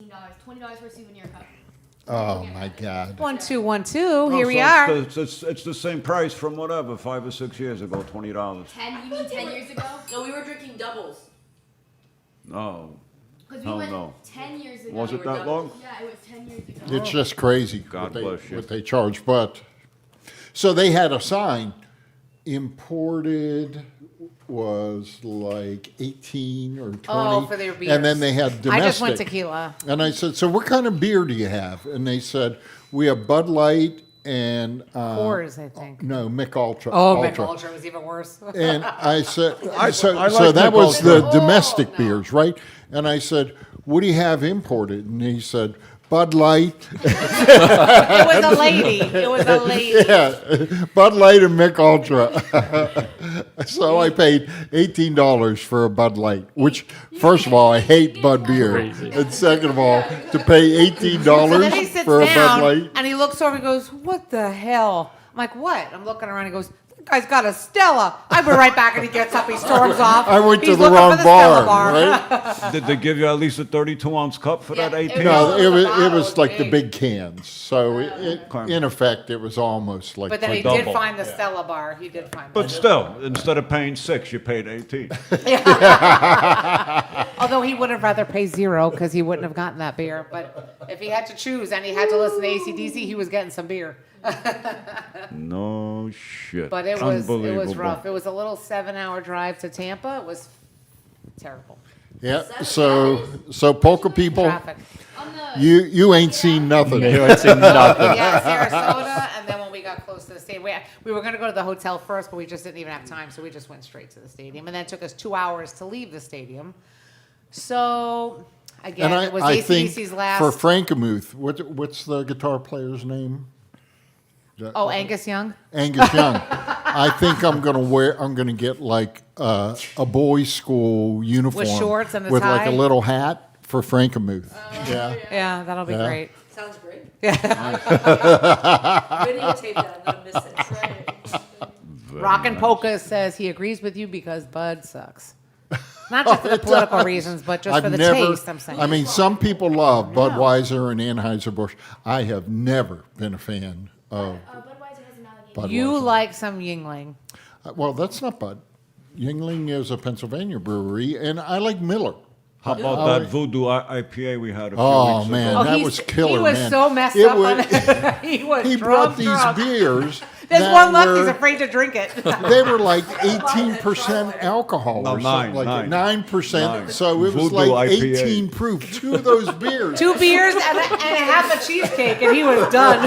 $20 for a souvenir cup. Oh my God! 1, 2, 1, 2. Here we are. It's the same price from whatever 5 or 6 years ago. $20. You mean 10 years ago? No, we were drinking doubles. No. Because Hell we went no. 10 years ago. Was it that long? Yeah, it was 10 years ago. It's just crazy. God bless you. What they charge, but so they had a sign. Imported was like 18 or 20. Oh, for their beers. And then they had domestic. I just went tequila. And I said, so what kind of beer do you have? And they said, we have Bud Light and Coors, I think. no, Mick Ultra. Oh, Mick Ultra was even worse. And I said, I so like that Mick was Ultra. the domestic beers, right? And I said, what do you have imported? And he said, Bud Light. It was a lady. It was a lady. Yeah, Bud Light and Mick Ultra. So I paid $18 for a Bud Light, which, first of all, I hate Bud beer. Crazy. And second of all, to pay $18 So then he sits for a Bud down Light. and he looks over and goes, what the hell? I'm like, what? I'm looking around and he goes, that guy's got a Stella. I went right back and he gets up, he storms off. I went to He's the looking wrong for the Stella bar, right? Did they give you at least a 32-ounce cup for that 18? No, it was bottle like the big. big cans. So in effect, it was almost like But then he double. did find the Stella bar. He did find But that. still, instead of paying 6, you paid 18. Although he would have rather pay 0 because he wouldn't have gotten that beer. But if he had to choose and he had to listen to AC/DC, he was getting some beer. No shit. But it was Unbelievable. rough. It was a little 7-hour drive to Tampa. It was terrible. Yeah. So polka people, Traffic. you ain't seen nothing. I'd say nothing. Yeah, Sarasota, and then when we got close to the stadium, we were going to go to the hotel first, but we just didn't even have time, so we just went straight to the stadium. And then it took us 2 hours to leave the stadium. So, again, And it was I think AC/DC's last. for Frankenmuth, what's the guitar player's name? Oh, Angus Young? Angus Young. I think I'm gonna get like a boys' school uniform shorts and a with like tie? a little hat for Frankenmuth. Yeah. Yeah, that'll be Yeah. great. Sounds great. Yeah. Videotape that. I'm going to miss it. Right. Rockin' Polka says he agrees with you because Bud sucks. Not just for the political reasons, but just for the taste, I'm saying. I mean, some people love Budweiser and Anheuser-Busch. I have never been a fan of Budweiser has an allegation. Budweiser. You like some Yingling. Well, that's not Bud. Yingling is a Pennsylvania brewery, and I like Miller. How about that Voodoo IPA we had a few Oh weeks man, ago? that was killer. He was man. so messed It up was- on it. He was He drunk, brought these drunk. beers. There's that one left. He's were- afraid to drink it. They were like 18% alcohol No, or something like that. 9%. Nine. So it was Voodoo like IPA. 18 proof. 2 of those beers. 2 beers and half a cheesecake, and he was done.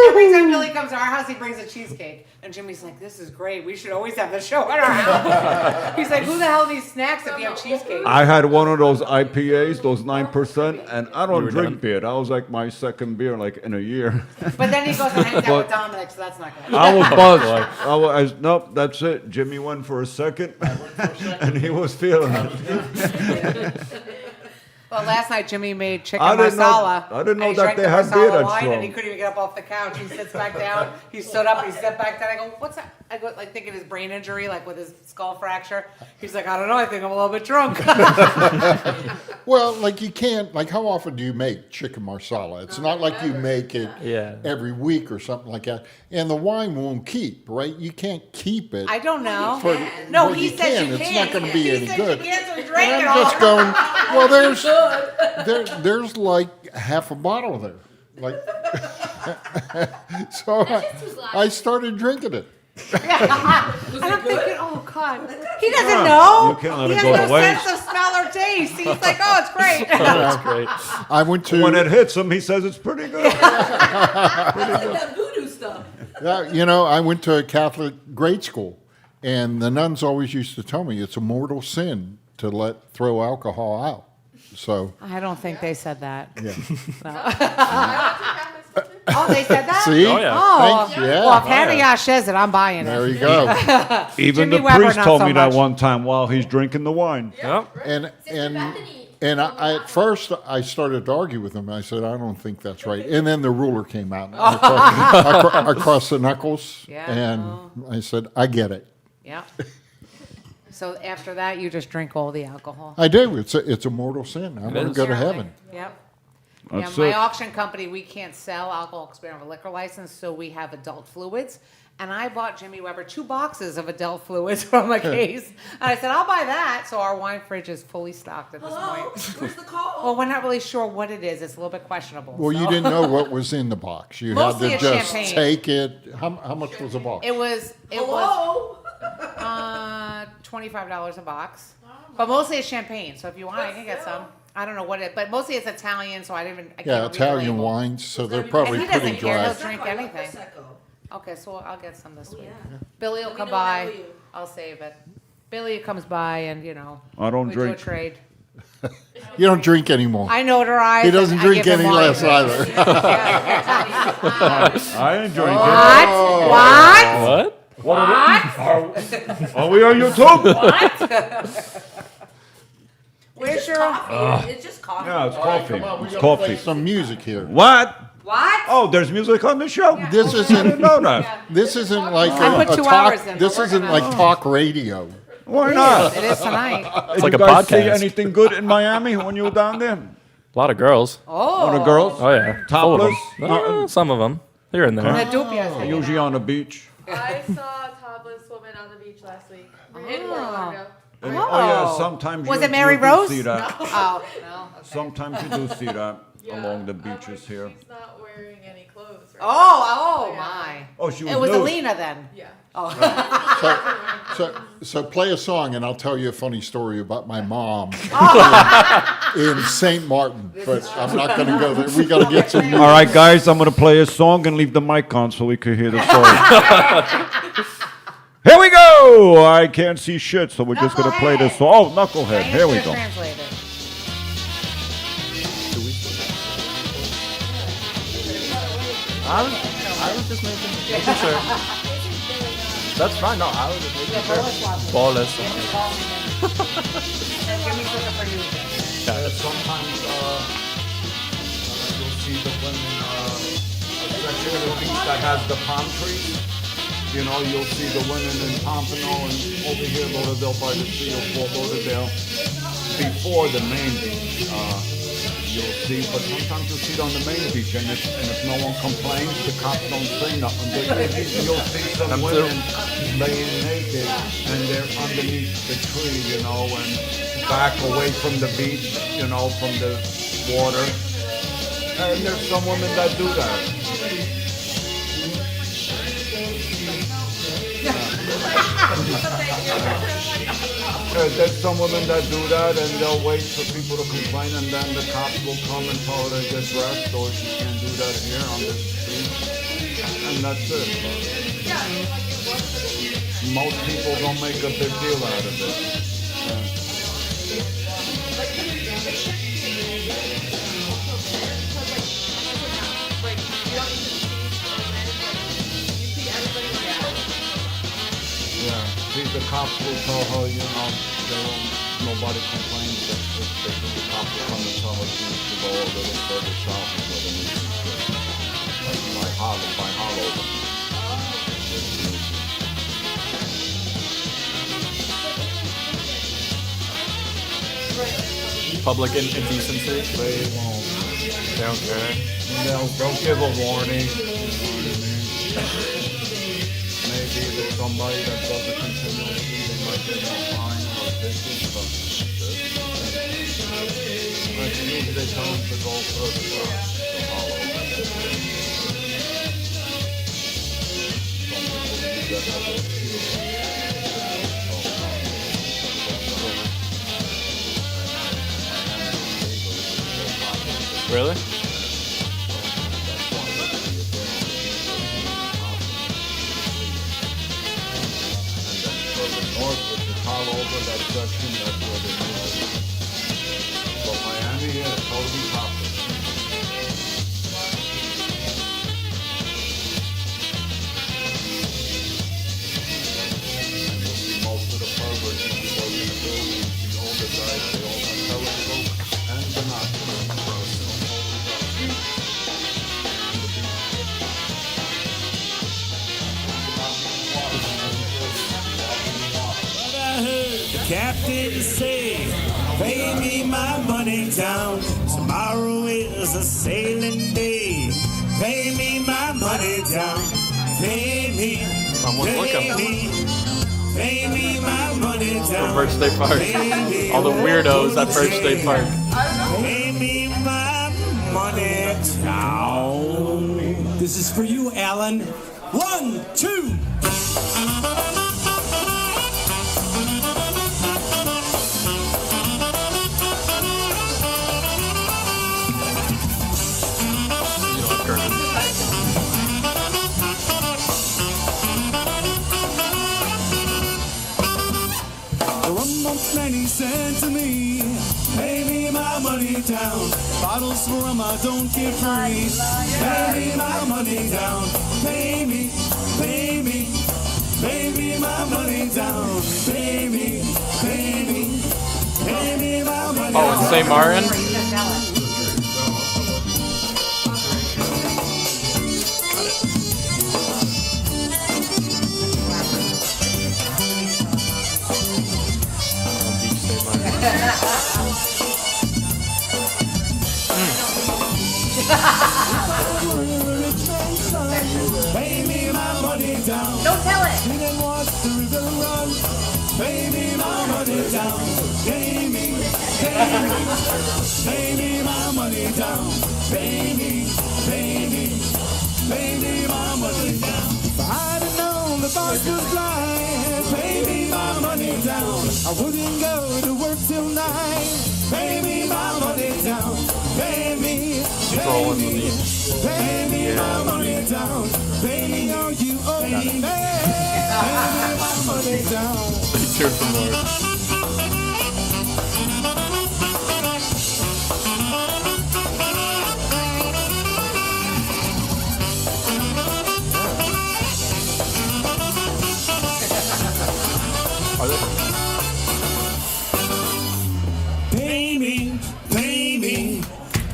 Every time Billy comes to our house, he brings a cheesecake. And Jimmy's like, this is great. We should always have the show at our house. He's like, who the hell needs snacks if you have cheesecake? I had one of those IPAs, those 9%, and I don't were drink done? beer. That was like my second beer, like in a year. But then he goes and hangs out with Dominic, so that's not good. I was buzzed. Nope, that's it. Jimmy went for a second, and he was feeling it. Well, last night Jimmy made chicken I didn't know- marsala. I didn't know and he that drank they the had marsala beer that wine, strong. and he couldn't even get up off the couch. He sits back down. He stood up. He stepped back down. I go, what's that? I go, like thinking his brain injury, like with his skull fracture. He's like, I don't know. I think I'm a little bit drunk. Well, like you can't, like how often do you make chicken marsala? It's not like you make it Yeah. every week or something like that. And the wine won't keep, right? You can't keep it. I don't know. For- No, well, he you said can. you It's can't. not going to be He any said good. you can't, so he drank And it I'm all. just going, well, there's like half a bottle there. Like, so I started drinking it. And I'm thinking, oh God, he doesn't know. You can't let He it has go no to waste. sense of smell or taste. He's like, oh, it's great. That's great. I went to, When it hits him, he says it's pretty good. It's like that voodoo stuff. I went to a Catholic grade school, and the nuns always used to tell me it's a mortal sin to throw alcohol out. So, I don't think they said that. yeah. Oh, they said that? See? Oh, yeah. Oh, Thanks, yeah. well, if Hannah Yash says it, I'm buying There it. you go. Even Jimmy the Weber, priest not told so me that much. one time while he's drinking the wine. Yep. And I at first I started to argue with him. I said, I don't think that's right. And then the ruler came out across the knuckles, Yeah. and I said, I get it. Yeah. So after that, you just drink all the alcohol. I do. It's a mortal sin. I want to is. go to heaven. Yep. That's Yeah, my it. auction company, we can't sell alcohol because we don't have a liquor license, so we have adult fluids. And I bought Jimmy Weber 2 boxes of adult fluids from a case. And I said, I'll buy that. So our wine fridge is fully stocked at this Hello? point. Where's the call? Well, we're not really sure what it is. It's a little bit questionable. Well, you so. didn't know what was in the box. You Mostly had to it's just champagne. take it. How much was a box? It was Hello? $25 a box. But mostly it's champagne. So if you want, I can get some. I don't know what it, but mostly it's Italian, so I can't read the Italian label. wines, so they're And probably he doesn't pretty care. dry. He'll drink anything. Prosecco. Okay, so I'll get some this week. Yeah. Billy will Let me come know when I by. owe you. I'll save it. Billy comes by and, I don't we do a drink. trade. You don't drink anymore. I notarize. He doesn't and I drink give him any wine. less either. I ain't drinking. What? What? Are we on YouTube? Where's your... Coffee. It's just coffee. Yeah, it's coffee. Come on, we It's gotta play coffee. some music here. What? What? Oh, there's music on the show? This I didn't isn't. know that. This isn't like I put a 2 talk. hours in, This but we're isn't gonna- like talk radio. Why not? It is tonight. It's like a you guys see podcast. anything good in Miami when you were down there? A lot of girls. Oh. On the girls? Oh yeah. Full of 'em. Topless? Some of them. Here and The there. Dupias. Usually on the beach. I saw a topless woman on the beach last week in Fort Lauderdale. And- oh yeah, sometimes Was you, it Mary you do Rose? see that. Oh, no. Okay. Sometimes you do see that Yeah. along the beaches here. She's not wearing any clothes. Right Oh, Yeah. my. Oh, she was It was nude. Alina then. Yeah. So play a song, and I'll tell you a funny story about my mom in St. Martin. But I'm not going to go there. We got to get some. All right, guys, I'm going to play a song and leave the mic on so we can hear the song. Here we go! I can't see shit, so we're just going to play this song. Oh, Knucklehead. Here we go. Translated. I was just making sure. That's fine. No, I was just making sure. Ballers. Sometimes you'll see the women, section of the beach that has the palm trees. You know, you'll see the women in Pompano and over here, Lauderdale by the sea or Fort Lauderdale. Before the main beach, you'll see, but sometimes you'll see it on the main beach, and if no one complains, the cops don't say nothing. But you'll see some women laying naked, and they're underneath the tree, you know, and back away from the beach, you know, from the water. And there's some women that do that. There's some women that do that, and they'll wait for people to complain, and then the cops will come and tell her to get dressed, or she can't do that here on the street. And that's it. Most people don't make a big deal out of it. Yeah, see, the cops will tell her, you know, nobody complains that the cops will come and tell her she needs to go a little further south is where the news is good. Like by Hollow. Public indecency. They won't. They don't care. They'll give a warning, you know what I mean? Maybe there's somebody that doesn't continuously, they might get a fine or a ticket, but usually they tell them to go further south to Hollow. Some people use that as an excuse. Really? North, which is all over that section, that's where they move it. But Miami, yeah, it's totally popular. And you'll see most of the perverts when you work in the building, the older guys, they all have telescopes and binoculars. captain say, pay me my money down. Tomorrow is a sailing day. Pay me my money down. Pay me. Pay me my money down. For birthday party. All the weirdos at birthday party. Pay me my money down. This is for you, Alan. 1, 2. The 1 month man he said to me, pay me my money down. Bottles for rum I don't get free. Pay me my money down. Pay me, pay me, pay me my money down. Pay me, pay me, pay me my money down. Oh, in St. Martin? Pay me my money down. Don't tell it. We didn't watch the river run. Pay me my money down. Pay me, pay me, pay me my money down. Pay me, pay me, pay me my money down. If I'd have known the boss was blind, pay me my money down. I wouldn't go to work till 9. Pay me my money down. Pay me, pay me, pay me my money down. Pay me all you owe me. Pay me my money down. Cheer for more. Pay me, pay me,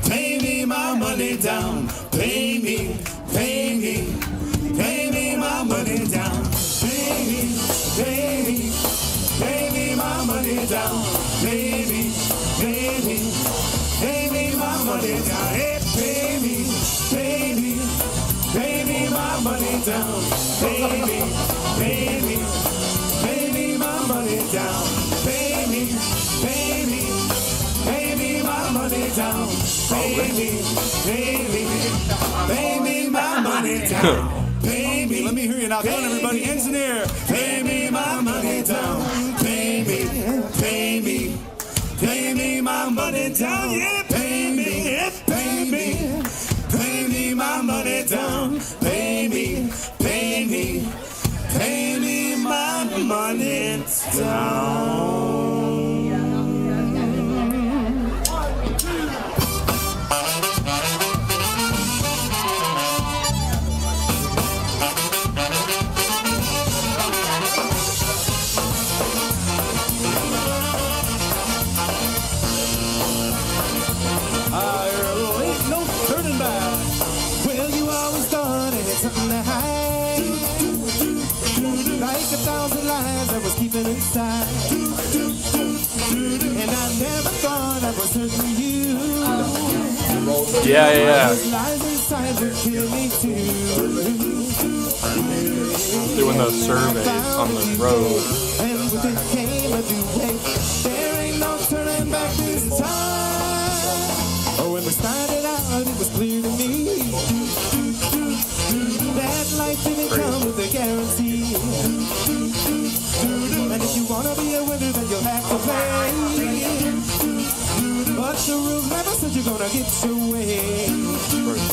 pay me my money down. Pay me, pay me, pay me my money down. Pay me, pay me, pay me my money down. Pay me, pay me, pay me my money down. Hey, pay me, pay me, pay me my money down. Pay me, pay me, pay me my money down. Pay me, pay me, pay me my money down. Pay me, pay me, pay me my money down. Pay me, let me hear you now. Come on, everybody, engineer. Pay me my money down. Pay me, pay me, pay me my money down. Yeah, pay me, pay me, pay me my money down. Pay me, pay me, pay me my money down. Ain't no turning back. Well, you always thought it had something to hide. Like 1,000 lies I was keeping inside. And I never thought I was hurting you. Yeah. Those lies inside would kill me too. Doing those surveys on the road. And with it came a new way. There ain't no turning back this time. Oh, when we started out, it was clear to me that life didn't come with a guarantee. And if you wanna be a winner, then you'll have to play. But the rules never said you're gonna get your way.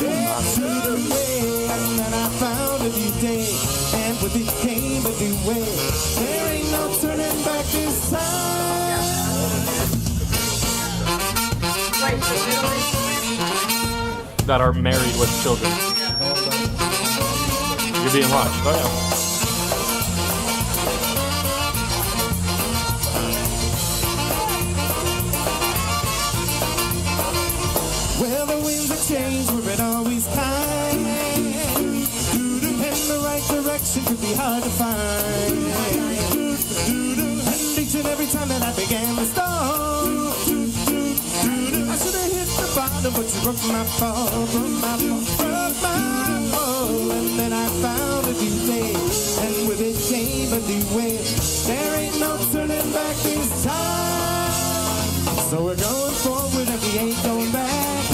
Get your way. And then I found a new day, and with it came a new way. There ain't no turning back this time. That are married with children. You're being watched. Oh yeah. Well, the winds of change were it always kind, and the right direction could be hard to find. And each and every time that I began to stall. I should have hit the bottom, but you broke my fall, broke my fall. And then I found a new day, and with it came a new way. There ain't no turning back this time. So we're going forward and we ain't going back.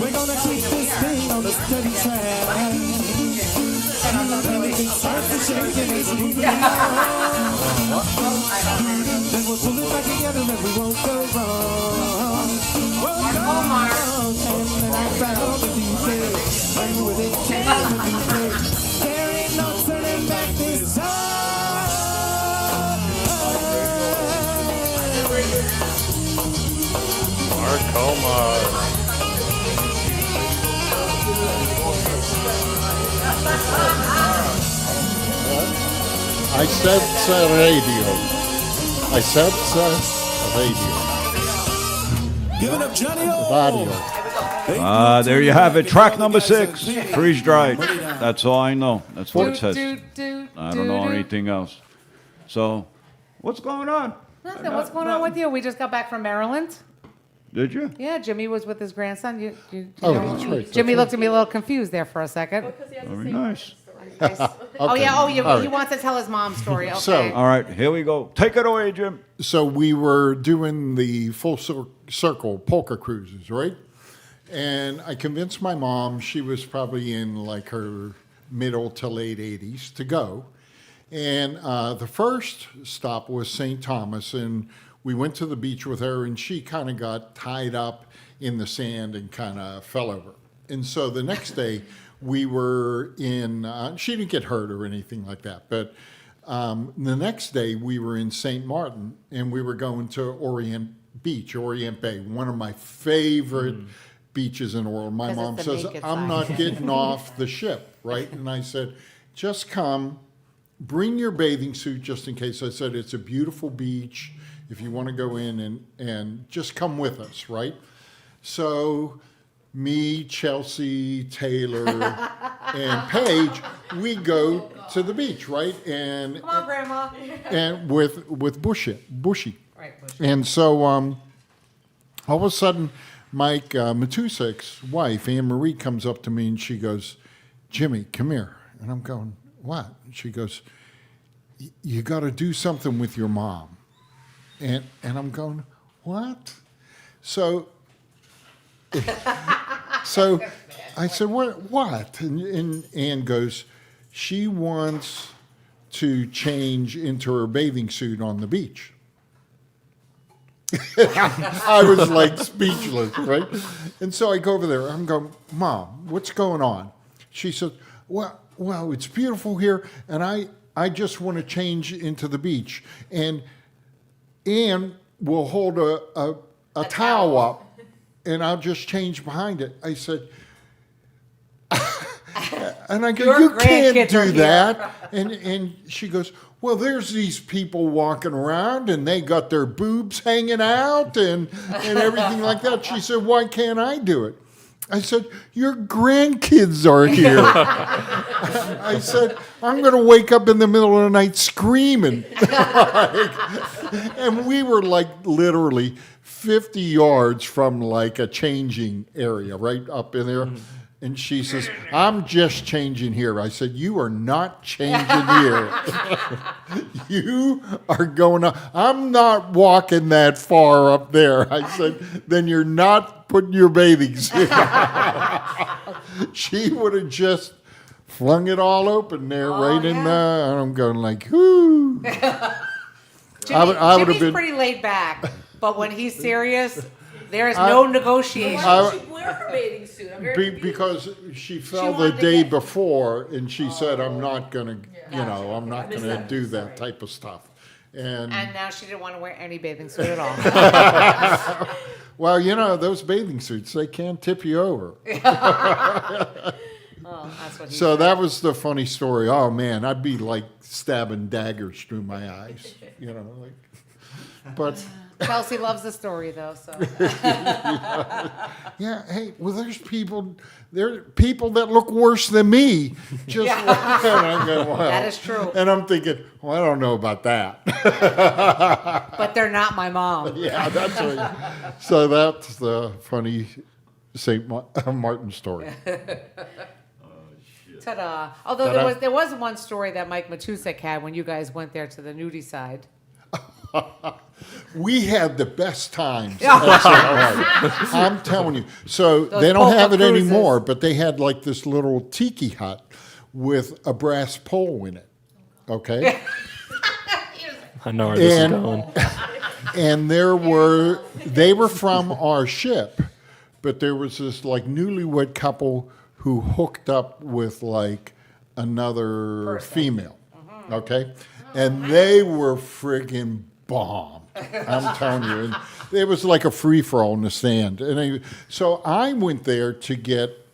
We're gonna keep this thing on a steady track. Anything starts to shake and it's moving on. Then we'll pull it back together and we won't go wrong. Won't go wrong. And then I found a new day, and with it came a new day. There ain't no turning back this time. Marcoma. I said radio. I said radio. Give it up, Johnny. Radio. There you have it. Track number 6, Freeze Dried. That's all I know. That's what it says. I don't know anything else. So, what's going on? Nothing. What's going on with you? We just got back from Maryland. Did you? Yeah, Jimmy was with his grandson. Oh, that's right. Jimmy looked at me a little confused there for a second. Because he has the Very same nice. Oh yeah. Oh, All right. he wants to tell his mom's story. Okay. So- All right, here we go. Take it away, Jim. So we were doing the full circle polka cruises, right? And I convinced my mom, she was probably in like her middle to late 80s, to go. And the first stop was St. Thomas, and we went to the beach with her, and she kind of got tied up in the sand and kind of fell over. And so the next day, we were in, she didn't get hurt or anything like that, but the next day we were in St. Martin, and we were going to Orient Bay, one of my favorite beaches in the world. My 'Cause mom it's the says, naked I'm side." not getting off the ship, right? And I said, just come, bring your bathing suit just in case. I said, it's a beautiful beach. If you want to go in and just come with us, right? So me, Chelsea, Taylor, and Paige, we go to the beach, right? And Come on, Grandma. and with Bushy. Right, Bush. And so all of a sudden, Mike Matusek's wife, Anne Marie, comes up to me and she goes, Jimmy, come here. And I'm going, what? She goes, you got to do something with your mom. And I'm going, what? So I said, what? And Anne goes, she wants to change into her bathing suit on the beach. I was like speechless, right? And so I go over there. I'm going, Mom, what's going on? She said, well, it's beautiful here, and I just want to change into the beach. And Anne will hold a towel up, and I'll just change behind it. I said, and I go, Your you can't grandkids are do here." that. And she goes, well, there's these people walking around, and they got their boobs hanging out and everything like that. She said, why can't I do it? I said, your grandkids are here. I said, I'm going to wake up in the middle of the night screaming. And we were like literally 50 yards from like a changing area right up in there. And she says, I'm just changing here. I said, you are not changing here. You are going up. I'm not walking that far up there. I said, then you're not putting your bathing suit on. She would have just flung it all open there right in there. And I'm going like, whoo. I would have Jimmy's been. pretty laid back, but when he's serious, there is no negotiation. Why did she wear her bathing suit? I'm very confused. Because she fell the wanted to day get- before, and she said, I'm not going to, I'm not going to do that type of stuff. And, And now she didn't want to wear any bathing suit at all. well, those bathing suits, they can tip you over. Oh, that's what he So said. that was the funny story. Oh, man, I'd be like stabbing daggers through my eyes, like. But Chelsea loves the story, though. So yeah, hey, well, there are people that look worse than me. Just and I'm going, well, that is true. And I'm thinking, well, I don't know about that. But they're not my mom. Yeah, that's right. So that's the funny St. Martin story. Ta-da! Although there was one story that Mike Matusek had when you guys went there to the nudie side. We had the best times at St. Martin. I'm telling you. So Those they don't Polka have it cruises. anymore, but they had like this little tiki hut with a brass pole in it. Okay? I know where this is And- going. And they were from our ship, but there was this like newlywed couple who hooked up with like another female. Okay? And they were friggin' bomb. I'm telling you. And it was like a free-for-all in the stand. So I went there to get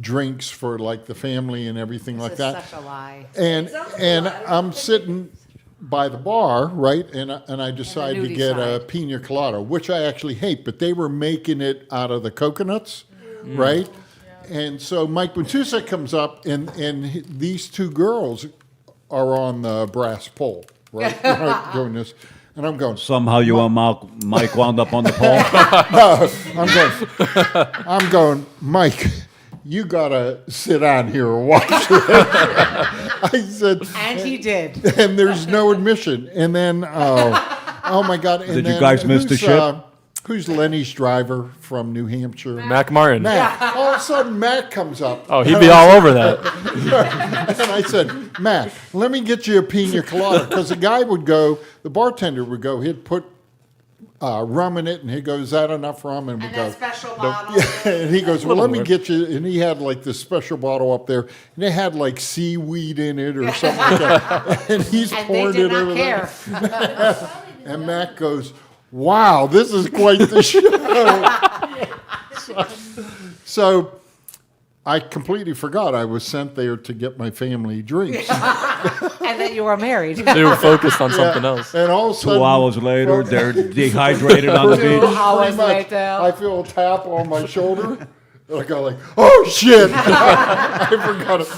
drinks for like the family and everything like This is that. such a lie. And I'm sitting by the bar, right? And I decided to nudie get a side. pina colada, which I actually hate, but they were making it out of the coconuts, right? And so Mike Matusek comes up, and these two girls are on the brass pole, right? Doing this. And I'm going, Somehow you and Mike wound up on the pole. I'm going, Mike, you gotta sit down here and watch it. I said, And he did. and there's no admission. And then, oh my God! And Did you then guys miss the who's, ship? Who's Lenny's driver from New Hampshire? Mac Martin. Matt. All of a sudden, Matt comes up. Oh, he'd be all over that. And I said, Matt, let me get you a pina colada. Because the bartender would go, he'd put rum in it, and he'd go, is that enough rum? And we'd And go, that special bottle. and he goes, well, Little let me more. get you. And he had like this special bottle up there, and it had like seaweed in it or something like that. And he's And they pouring did it not over care. there. And Matt goes, wow, this is quite the show. So I completely forgot I was sent there to get my family drinks. And that you were married. They were focused on something else. And all of a sudden, 2 hours later, they're dehydrated on the 2 beach. hours pretty much, later. I feel a tap on my shoulder. And I go like, oh shit! I forgot it.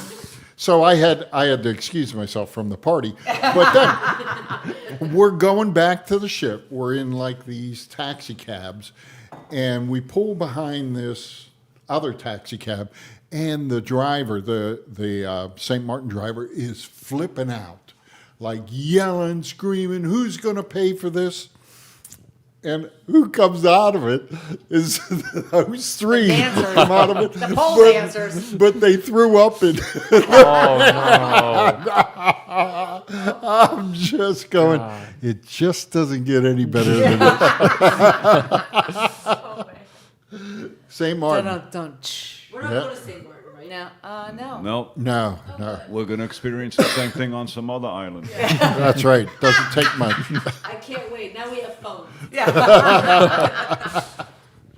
So I had to excuse myself from the party. But then we're going back to the ship. We're in like these taxi cabs, and we pull behind this other taxi cab, and the driver, the St. Martin driver, is flipping out, like yelling, screaming, "Who's going to pay for this?" And who comes out of it is those three dancers. come out of it. The pole but, dancers. But they threw up and Oh, no. I'm just going, it just doesn't get any better than this. Oh, man. St. Martin. Dun-dun-dun. We're not Yeah. going to St. Martin, right? No, no. No, No, no. we're going to experience the same thing on some other island. That's right. Doesn't take much. I can't wait. Now we have phones.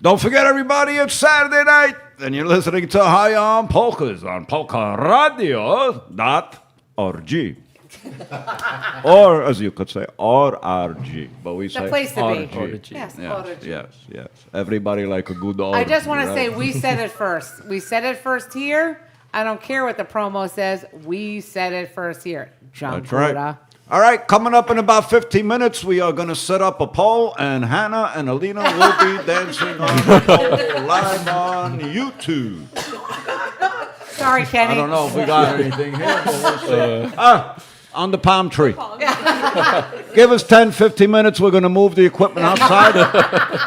Don't forget, everybody, it's Saturday night, and you're listening to High on Polkas on PolkaRadio.org. Or, as you could say, RRG, but we say place to be. RG. Yes, Yes, org. yes. Everybody like a good org. I just want to right? say we said it first. We said it first here. I don't care what the promo says. We said it first here. John That's right. Kuda. All right, coming up in about 15 minutes, we are going to set up a poll, and Hannah and Alina will be dancing on the pole live on YouTube. Sorry, Kenny. I don't know if we got anything here, but we'll see. On the palm tree. Give us 10, 15 minutes. We're going to move the equipment outside,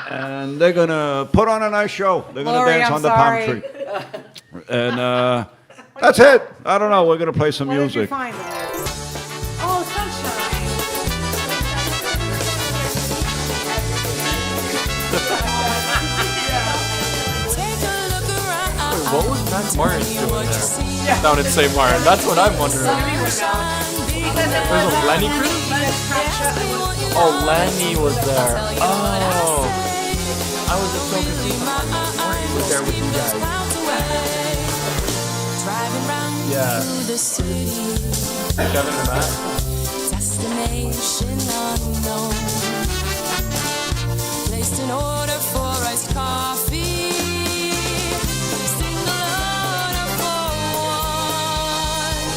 and they're going to put on a nice show. They're going to Lori, dance I'm on the sorry. palm tree. And that's it. I don't know. We're going to play some What did you music. find in there? Oh, sunshine. What was Mac Martin doing there? Down in St. Martin. That's what I'm wondering. There's a Lenny crew? Oh, Lenny was there. Oh. I was just so confused. He was there with you guys. Yeah. Kevin and Matt. Destination unknown. an order for iced coffee. Single order for one.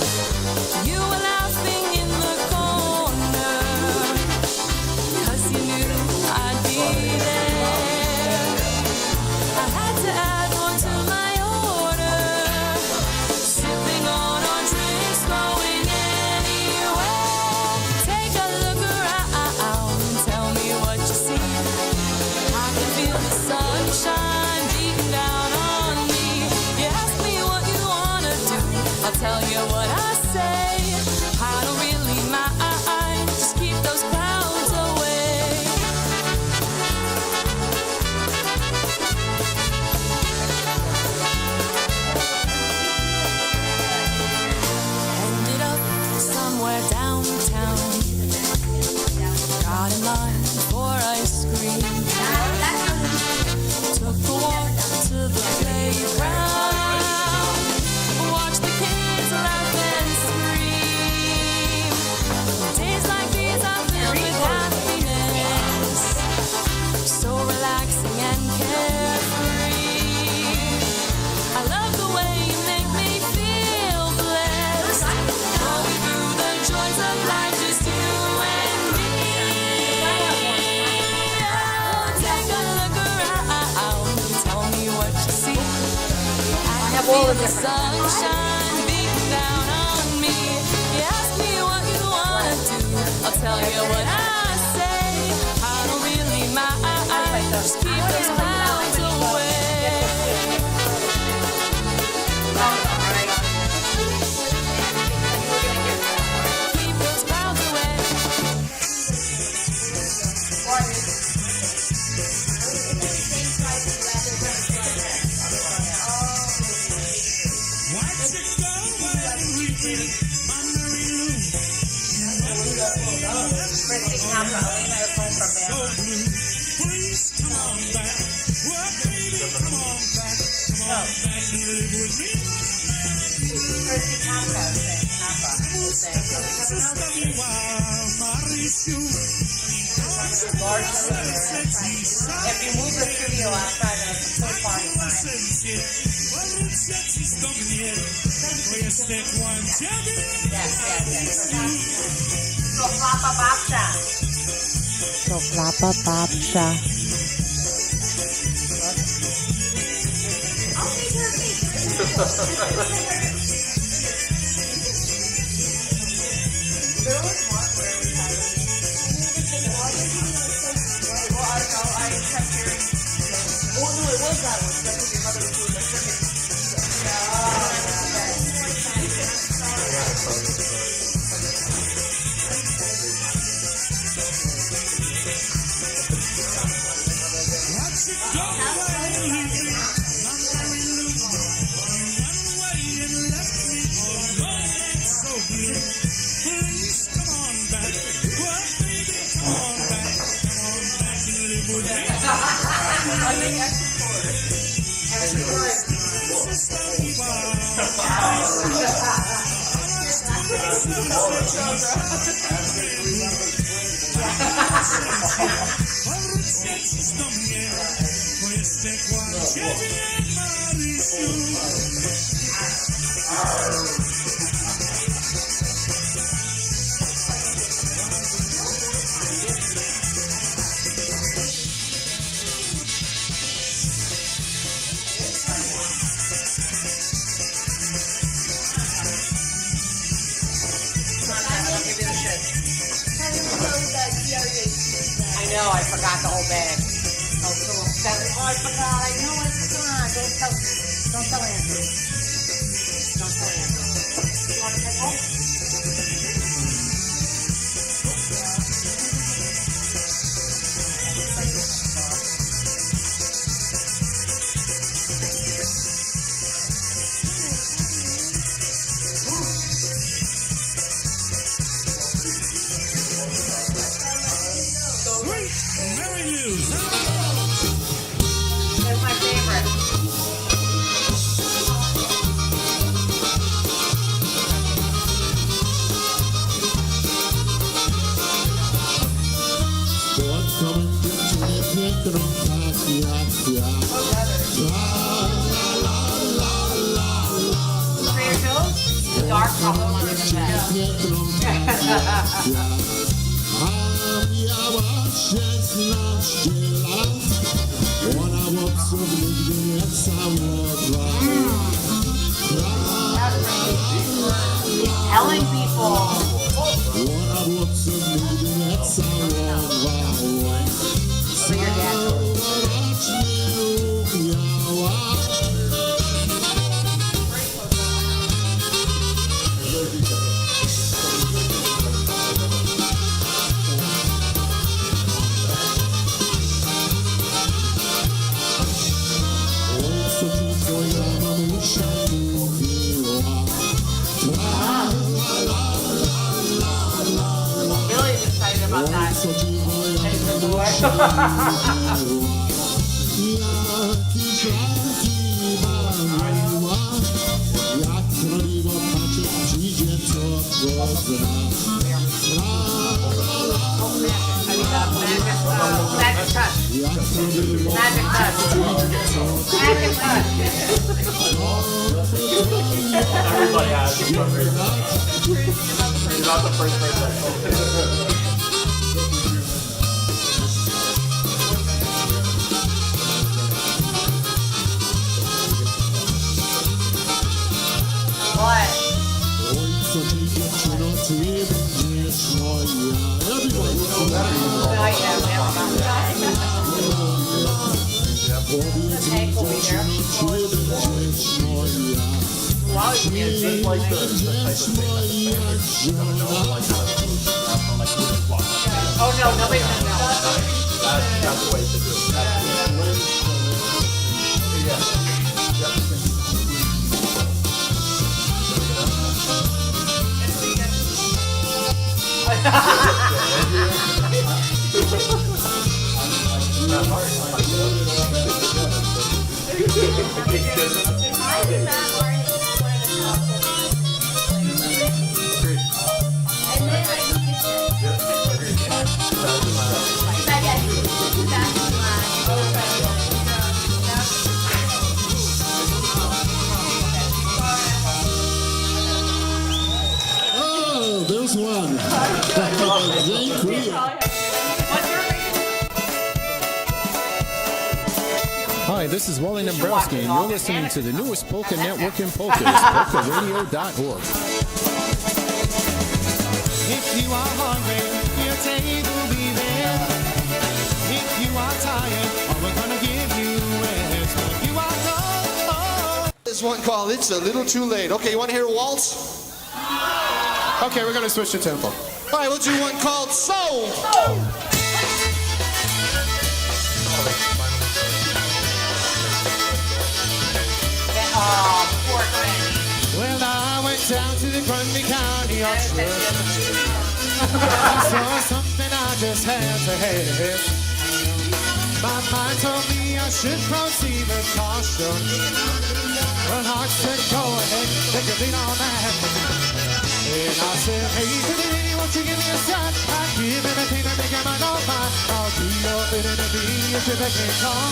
You were laughing in the corner, 'cause you knew I'd be there. I had to add more to my order, sipping on our drinks, going anywhere. Take a look around, tell me what you see. I can feel the sunshine beating down on me. You ask me what you wanna do, I'll tell you what I say. I don't really mind, just keep those clouds away. Ended up somewhere downtown, got in line for ice cream. Took a walk to the playground, watched the kids laugh and scream. Days like these are filled with happiness, so relaxing and carefree. I love the way you make me feel blessed, going through the joys of life, just you and me. Oh, take a look around, tell me what you see. I can feel the sunshine beating down on me. You ask me what you wanna do, I'll tell you what I say. I don't really mind, just keep those clouds away. Keep those clouds away. Watch it go and repeat, Mary Lou. Please come on back. Well, baby, come on back. Come on back and live with me. If you move the studio outside, it's a full party time. Yes. SoFlaPA babcia. SoFlaPA babcia. I know, I forgot the whole bag. Oh, cool. I forgot. I know I forgot. Don't tell Andrew. Don't tell Andrew. You want to take home? Here's my favorite. Mam miała 16 lat. Ona chłopców nigdy nie całowała. Telling people. Ona chłopców nigdy nie całowała. Całować nie umiała. Co ci twoja mamusia mówiła? Billy's excited about that. Co ci moja It's a boy. jaki żarki bawiła? Jak kroliwo patrzeć przyjdzie co godna. Magic touch. Jak kroliwo Magic touch. Magic touch. Everybody has it covered. You're not the first person. What? oj co ci dziewczyno ty będziesz moja. I Powiedz mi dziewczyno ty będziesz moja. It's like Będziesz moja żona. Oh no, nobody said no. that's the way to do it. Oh, there's one. Dziękuję. Hi, this is Wally Dombrowski, and you're listening to the newest polka network in polkas, PolkaRadio.org. If you are hungry, your table will be there. If you are tired, we're gonna give you rest. If you are cold, This one called It's a Little Too Late. Okay, you want to hear a waltz? Okay, we're going to switch the tempo. All right, we'll do one called Soul. well, I went down to the Grundy County auction. I saw something I just had to have. My mind told me I should proceed with caution. But heart said, go ahead, take a beat on that. And I said, hey, pretty, won't you give me a shot? I'd give anything to make your mind all mine. I'll do your bidding and be if you back in call.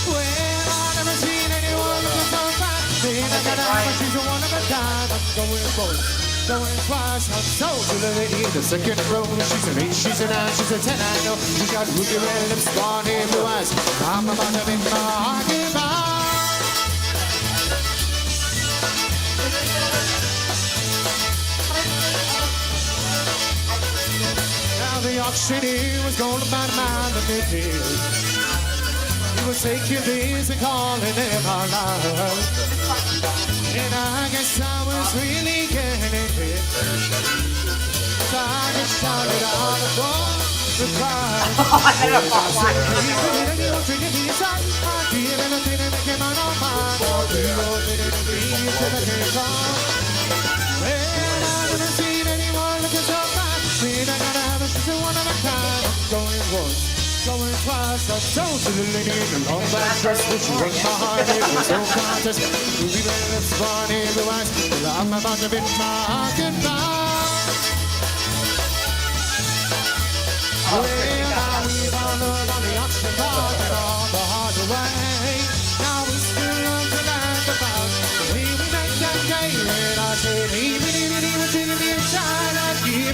Well, I've never seen anyone look so fine. Saying I got out, but she's a one of a kind. I'm going both, going twice. I'm so to the lady in the second row. She's an 8, she's a 9, she's a 10, I know. She's got ruby red lips, blonde hair, blue eyes. I'm about to make my heart goodbye. Now the auctioneer was going about a mile and a half. He was taking these and calling them our love. And I guess I was really getting hit. So I just shouted out a door to cry. I said, hey, you drinking me inside? I feel anything that came out of mine. I'll do your bidding and be until I can't come. Well, I've never seen anyone looking so fine. Saying I gotta have a she's a one of a kind. I'm going once, going twice. I told you the lady in the long black dress, but she broke my heart. It was no contest. Ruby red lips, blonde hair, blue eyes. Well, I'm about to bid my goodbye. Well, now we've all learned on the auction block and all the hard way. Now we still learn to laugh about the way we make that day. And I said, hey, bitty, bitty, what's in the inside? I'd give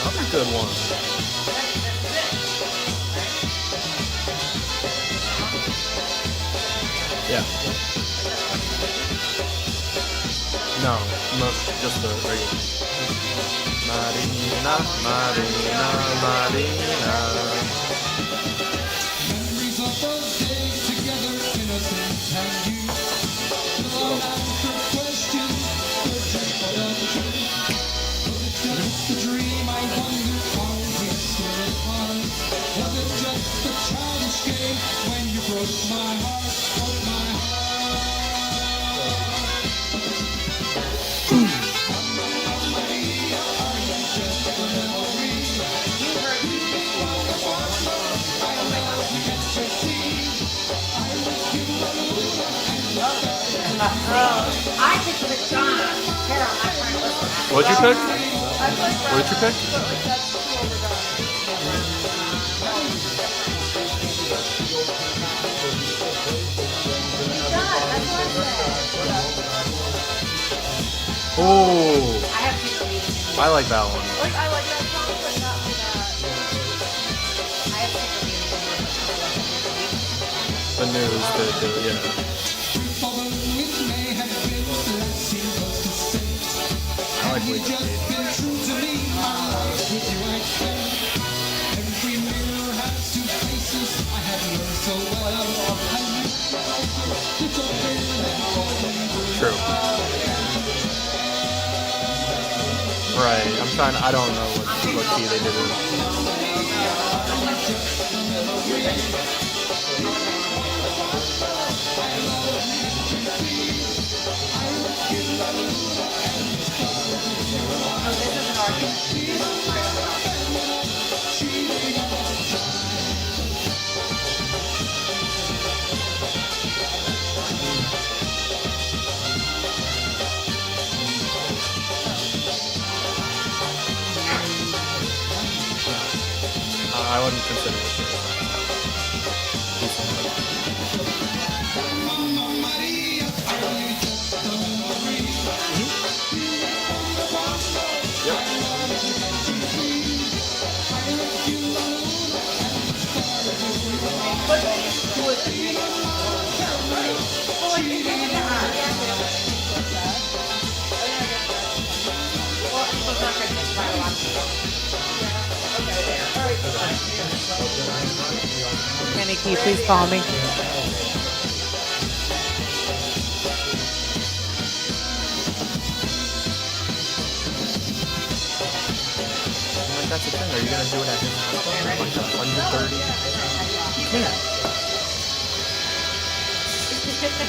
Another good one. Yeah. No, just the regular. Marina, Marina, Marina. Memories of those days together, innocent and you. Don't answer questions, the dream or the truth. Was it just a dream? I wonder how we stood apart. Was it just a childish game when you broke my heart, broke my heart? I picked Madonna. Carol, I'm trying to listen. What'd you pick? What did you pick? Oh, I like that one. Like, I like that song, but not that. The news, yeah. I like Wake Up True. Right, I don't know what key they did it I wouldn't consider it. Kenny, can you please call me? Like, that's the thing. Are you gonna do it at his house? Like 130?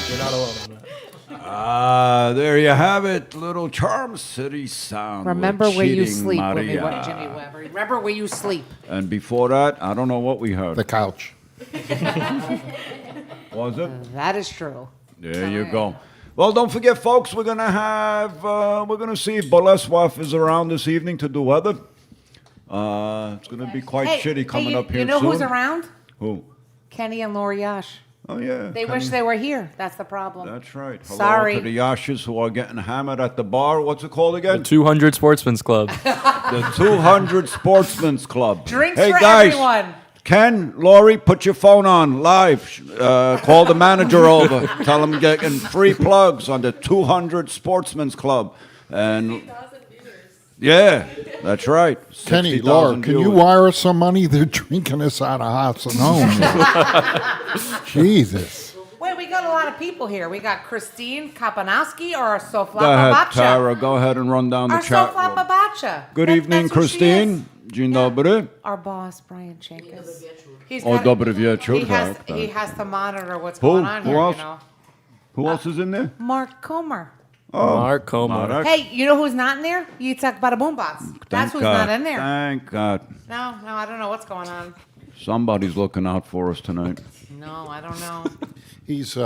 You're not alone on that. There you have it, little Charm City sound. Remember with where you Cheating sleep, Maria. Jimmy Weber. Remember where you sleep. And before that, I don't know what we heard. The couch. Was it? That is true. There you go. Well, don't forget, folks, we're gonna see if Bolesław is around this evening to do weather. It's gonna be quite shitty coming up here You know soon. who's around? Who? Kenny and Lori Yash. Oh yeah. They wish they were here. That's the problem. That's right. Hello Sorry. to the Yashes who are getting hammered at the bar. What's it called again? The 200 Sportsman's Club. The 200 Sportsman's Club. Drinks hey for guys, everyone. Ken, Lori, put your phone on live. Call the manager over. Tell him getting free plugs on the 200 Sportsman's Club. And yeah, that's right. Kenny, 60,000 Laura, can you viewers. wire us some money? They're drinking us out of house and home. Jesus. Wait, we got a lot of people here. We got Christine Kapanowski or our Go SoFlaPA ahead, Bacha. Tara. Go ahead and run down the Our chat room. SoFlaPA Bacha. Good evening, That's who she Christine. is. Dzień dobry. Our boss, Brian Chenkus. He's O, got- dobry wieczór, he has, tak, he tak. has to monitor what's Who? going on Who here, else? you know. Who else is in there? Mark Comer. Mark Como. Marek. Hey, you know who's not in there? Yitzhak Bada Boombox. That's who's God. not in there. Thank God. No, I don't know what's going on. Somebody's looking out for us tonight. No, I don't know. He's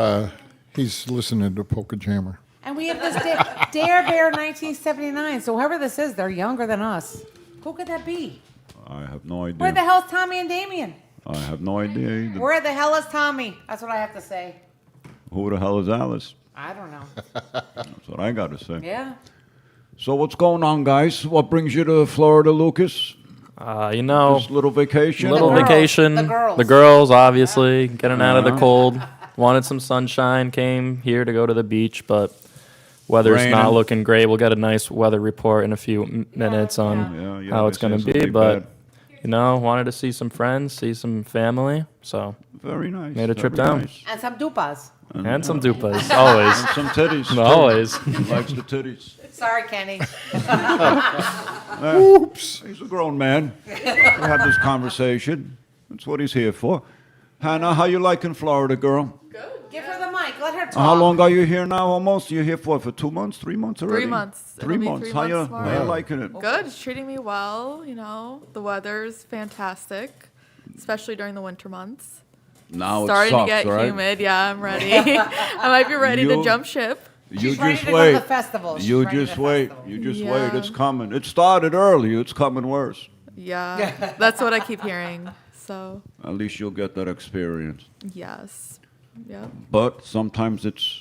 listening to Polka Jammer. And we have this Dare Bear 1979. So whoever this is, they're younger than us. Who could that be? I have no idea. Where the hell's Tommy and Damien? I have no idea either. Where the hell is Tommy? That's what I have to say. Who the hell is Alice? I don't know. That's what I got to say. Yeah. So what's going on, guys? What brings you to Florida, Lucas? You know, Just a little vacation? little girls. vacation. The girls. The girls, obviously, getting out of the cold. Wanted some sunshine. Came here to go to the beach, but weather's Raining. not looking great. We'll get a nice weather report in a few minutes on how it's going to be. But you know, wanted to see some friends, see some family. So Very nice. made a trip very down. nice. And some dupas. And some dupas, always. And some titties. too. Always. He likes the titties. Sorry, Kenny. Oops. He's a grown man. We have this conversation. That's what he's here for. Hannah, how you liking Florida, girl? Give her the mic. Let her talk. How long are you here now? Almost. You're here for 2 months, 3 months already. 3 months. Three It'll be months. 3 How you months how you tomorrow. liking it? Good. It's treating me well. You know, the weather's fantastic, especially during the winter months. Now Starting it sucks, to get right? humid. Yeah, I'm ready. I might be ready to You- jump ship. You She's ready just to go wait. to the festival. She's You ready to just the wait. festival. You just Yeah. wait. It's coming. It started early. It's coming worse. Yeah, that's what I keep hearing. So, At least you'll get that experience. yes. Yep. But sometimes it's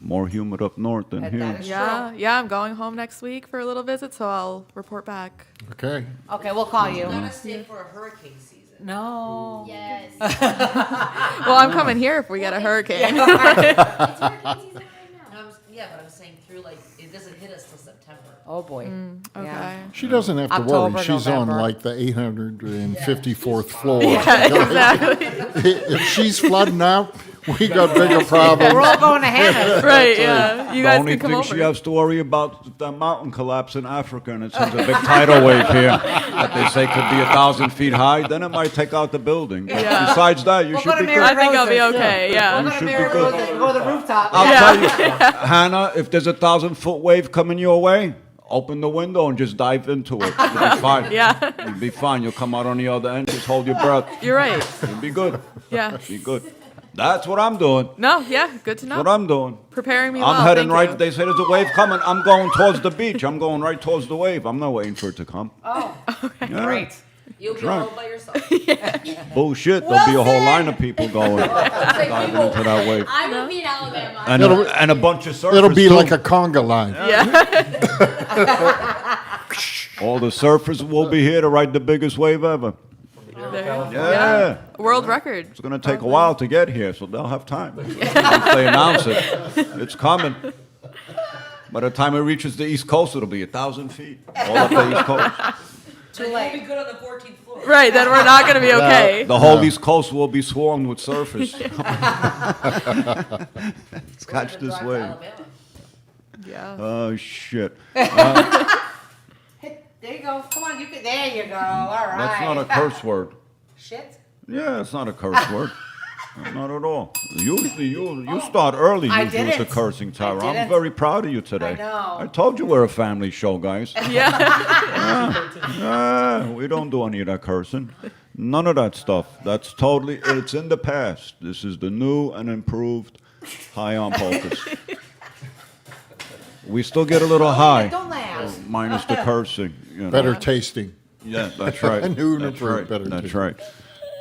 more humid up north than That here. is Yeah, yeah, I'm going home next week for a little visit, so I'll report back. Okay. Okay, we'll call you. Gotta stay for a hurricane season. No. Yes. Well, I'm coming here if we get a hurricane. It's hurricane season right now. Yeah, but I'm saying through like it doesn't hit us till September. Oh boy. Okay. Yeah. She doesn't have to October, worry. She's November. on like the 854th floor. Exactly. If she's flooding out, we got bigger problems. We're all going to Hannah. Right, yeah. You The guys only can come thing over. she has to worry about is that mountain collapse in Africa, and it sends a big tidal wave here that they say could be 1,000 feet high. Then it might take out the building. But Yeah. besides that, you We'll should go to be Mary good. I think I'll be Roses. okay, We're yeah. going to should be Mary good. Roses and go to the rooftop. I'll tell you, Hannah, if there's 1,000-foot wave coming your way, open the window and just dive into it. You'll be fine. Yeah. You'll be fine. You'll come out on the other end. Just hold your breath. You're right. You'll be good. Yeah. Be good. That's what I'm doing. No, yeah, good to That's what know. I'm doing. Preparing me well. I'm heading thank right. you. They say there's a wave coming. I'm going towards the beach. I'm going right towards the wave. I'm not waiting for it to come. Oh, Yeah. great. You'll be Right. all by yourself. Bullshit. There'll be a whole line of people going diving into that wave. I would be in Alabama. And a bunch of surfers. It'll be too. like a conga line. All the surfers will be here to ride the biggest wave ever. There. Yeah. World record. It's going to take a while to get here, so they'll have time. Once they announce it, it's coming. By the time it reaches the East Coast, it'll be 1,000 feet all up the East Coast. Too You'll late. be good on the 14th floor. Right, then we're not going to be okay. The whole East Coast will be swarmed with surfers. Let's catch this Drive to wave. Alabama. Yeah. Oh, shit. There you go. Come on, you can. There you go. All right. That's not a curse word. Shit. Yeah, it's not a curse word. Not at all. Usually you start early I usually with the didn't. cursing, Tara. I I'm didn't. very proud of you today. I know. I told you we're a family show, guys. Yeah. Yeah, we don't do any of that cursing. None of that stuff. That's totally, it's in the past. This is the new and improved High on Polkas. We still get a little high, Don't laugh. minus the cursing. You know. Better tasting. Yeah, that's right. New and That's improved, right. better That's tasting. right.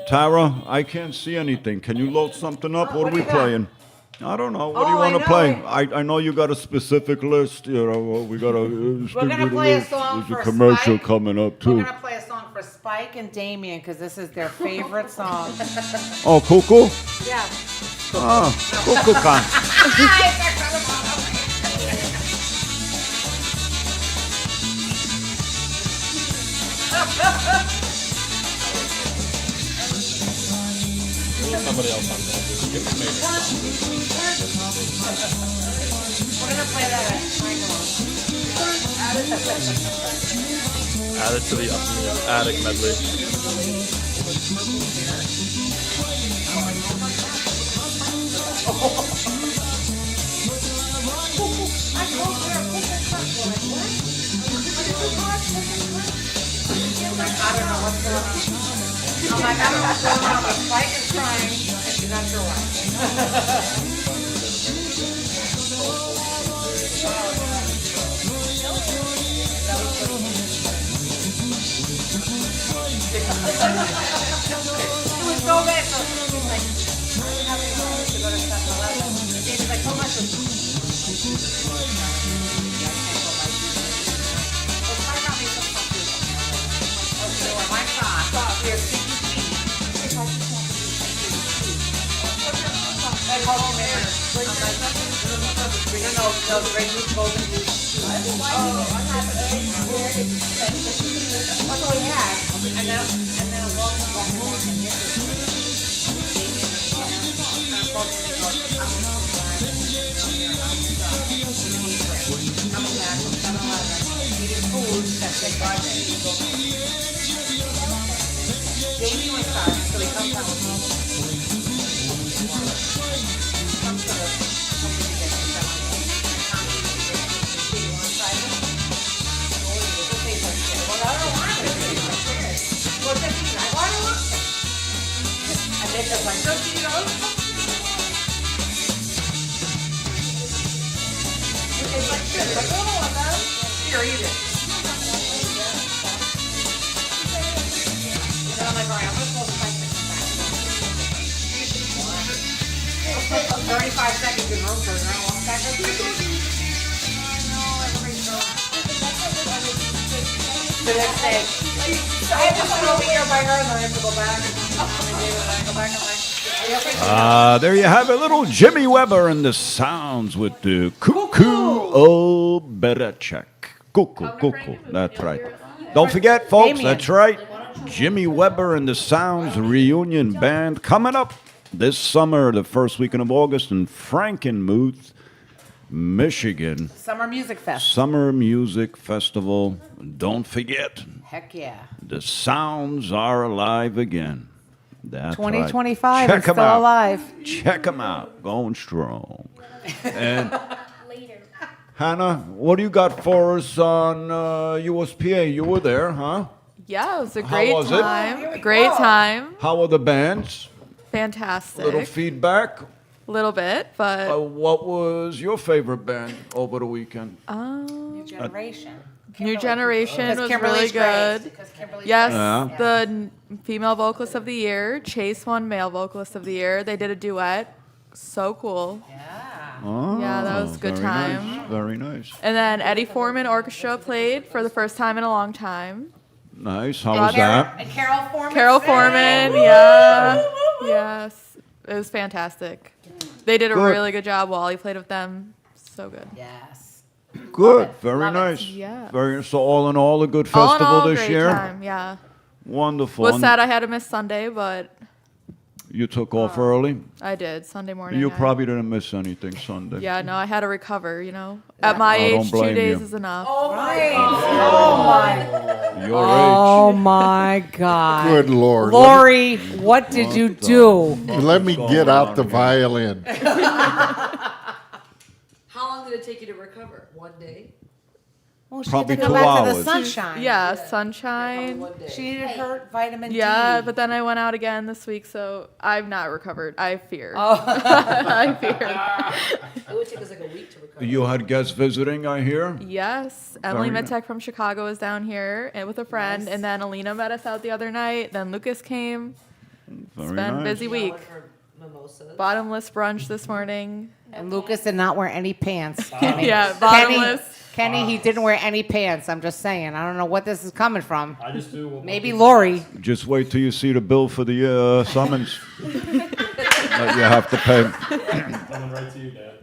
Tara, I can't see anything. Can you load something up? What are what we do you got? playing? I don't know. What do you Oh, I want to know play? it. I know you got a specific list. You know, we got a. We're gonna play a song There's for a commercial Spike. coming up We're too. gonna play a song for Spike and Damien because this is their favorite song. Oh, Cuckoo? Yeah. Ah, Cuckoo Khan. Somebody else on there. We're gonna play that. Add it to the attic medley. I don't know what's going on. I'm like, I don't know what's going on, but Spike is trying, and she's not sure why. It was so bad, so he's like, I'm having to go to 7-Eleven. He's like, how much is it? That's all he had. And then a walking and Jamie was sorry, so he comes out. And then just like, don't you know? It's like, good. Like, oh, I know. Here, eat it. And then I'm like, all right, I'm going to close my back. 35 seconds in room service, and I walk back up. The next day, I had to sit over here by her, and then I have to go back. There you have it, little Jimmy Weber and the sounds with the Cuckoo Oberechek. Cuckoo. That's right. Don't forget, folks, that's right. Jimmy Weber and the Sounds reunion band coming up this summer, the first weekend of August in Frankenmuth, Michigan. Summer Music Fest. Summer Music Festival. Don't forget. Heck yeah. The Sounds are alive again. That's 2025 right. is still alive. Check them out. Going strong. And Hannah, what do you got for us on USPA? You were there, huh? Yeah, it was a great was it? time. A great time. How are the bands? Fantastic. Little feedback? Little bit, but What was your favorite band over the weekend? New Generation. New Generation Because was Kimberly's really great. good. Because Kimberly's Yes, great. the female vocalist of the year. Chase won male vocalist of the year. They did a duet. So cool. Oh, Yeah, that was a good very time. Nice, very nice. And then Eddie Foreman Orchestra played for the first time in a long time. Nice. How was that? And Carol Foreman. Carol Foreman, yeah. Yes. It was fantastic. They did a Good. really good job. Wally played with them. So good. Yes. Good. Very nice. Yeah. So all in all, a good All in festival all, this great year. time, yeah. Wonderful. Was And sad I had to miss Sunday, but You took off early. I did. Sunday morning. You I- probably didn't miss anything Sunday. Yeah, no, I had to recover, you know. At my I don't age, 2 blame days you. is enough. Oh my. Your Oh my God. Good Lord. Lori, what did you do? Let me get out the violin. How long did it take you to recover? 1 day? Well, she Probably had to go 2 back to the hours. sunshine. Yeah, sunshine. 1 day. She needed her vitamin D. Yeah, but then I went out again this week, so I've not recovered. I fear. Oh. I fear. It would take us like a week to recover. You had guests visiting, I hear. Yes, Emily Very nice. Mitek from Chicago is down here and with a friend, and then Alina met us out the other night. Then Lucas came. Very It's been a nice. busy Yeah, I week. went for mimosas. Bottomless brunch this morning. And Lucas did not wear any pants. Kenny. Yeah, bottomless. Kenny, he didn't wear any pants. I'm just saying. I don't know what this is coming from. I just do what Maybe Lori. Just wait till you see the bill for the summons that you have to pay. coming right to you, Dad.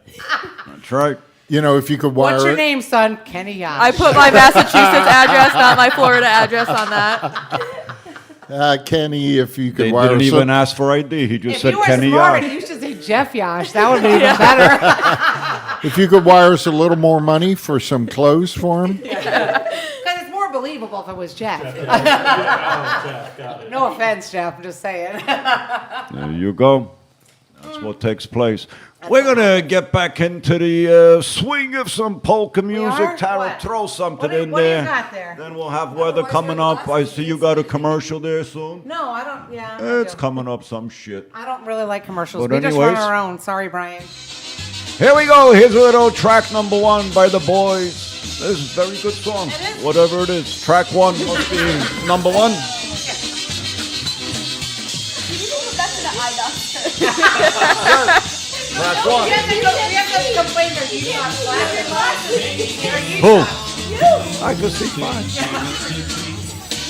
That's right. You know, if you could wire What's your it- name, son? Kenny Yash. I put my Massachusetts address, not my Florida address on that. Kenny, if you could They wire didn't even some, ask for ID. He just If said you were Kenny smart, Yash. you should say Jeff Yash. That would be even better. if you could wire us a little more money for some clothes for him. Because it's more believable if it was Jeff. Got it. No offense, Jeff. I'm just saying. There you go. That's what takes place. We're gonna get back into the swing of some polka are? music. Tara, What? throw something in What do you there. got there? Then we'll have weather coming up. I see you got a commercial there soon. No, I don't. Yeah. I It's do. coming up some shit. I don't really like commercials. But We just run anyways. our own. Sorry, Brian. Here we go. Here's a little track number 1 by the boys. This is a very good song. Whatever it is. Track 1 must be number 1. Track 1. We have to complain that you got flashing glasses. Who? I can see fine.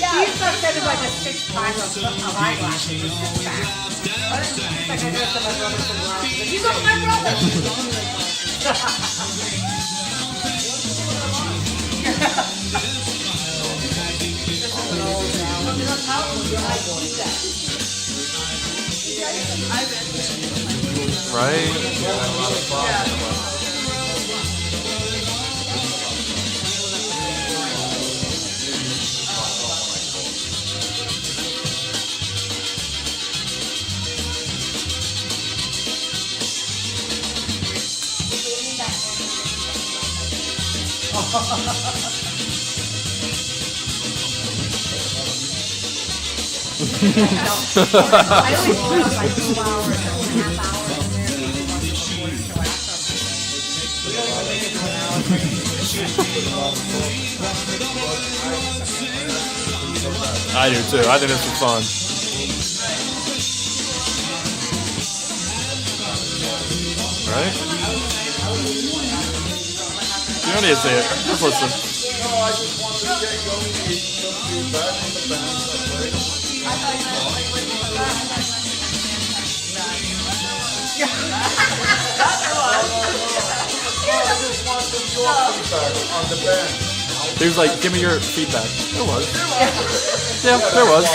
He's upset like a 6-pack of eyeglasses. It's back. It's like I got some of my brother from glasses. But you got my brother. Right? I always put up like 2 hours or a half hour in there before the show I do too. I think this is fun. Right? You don't need to say it. Just listen. He was like, give me your feedback. There was. Yeah, there was.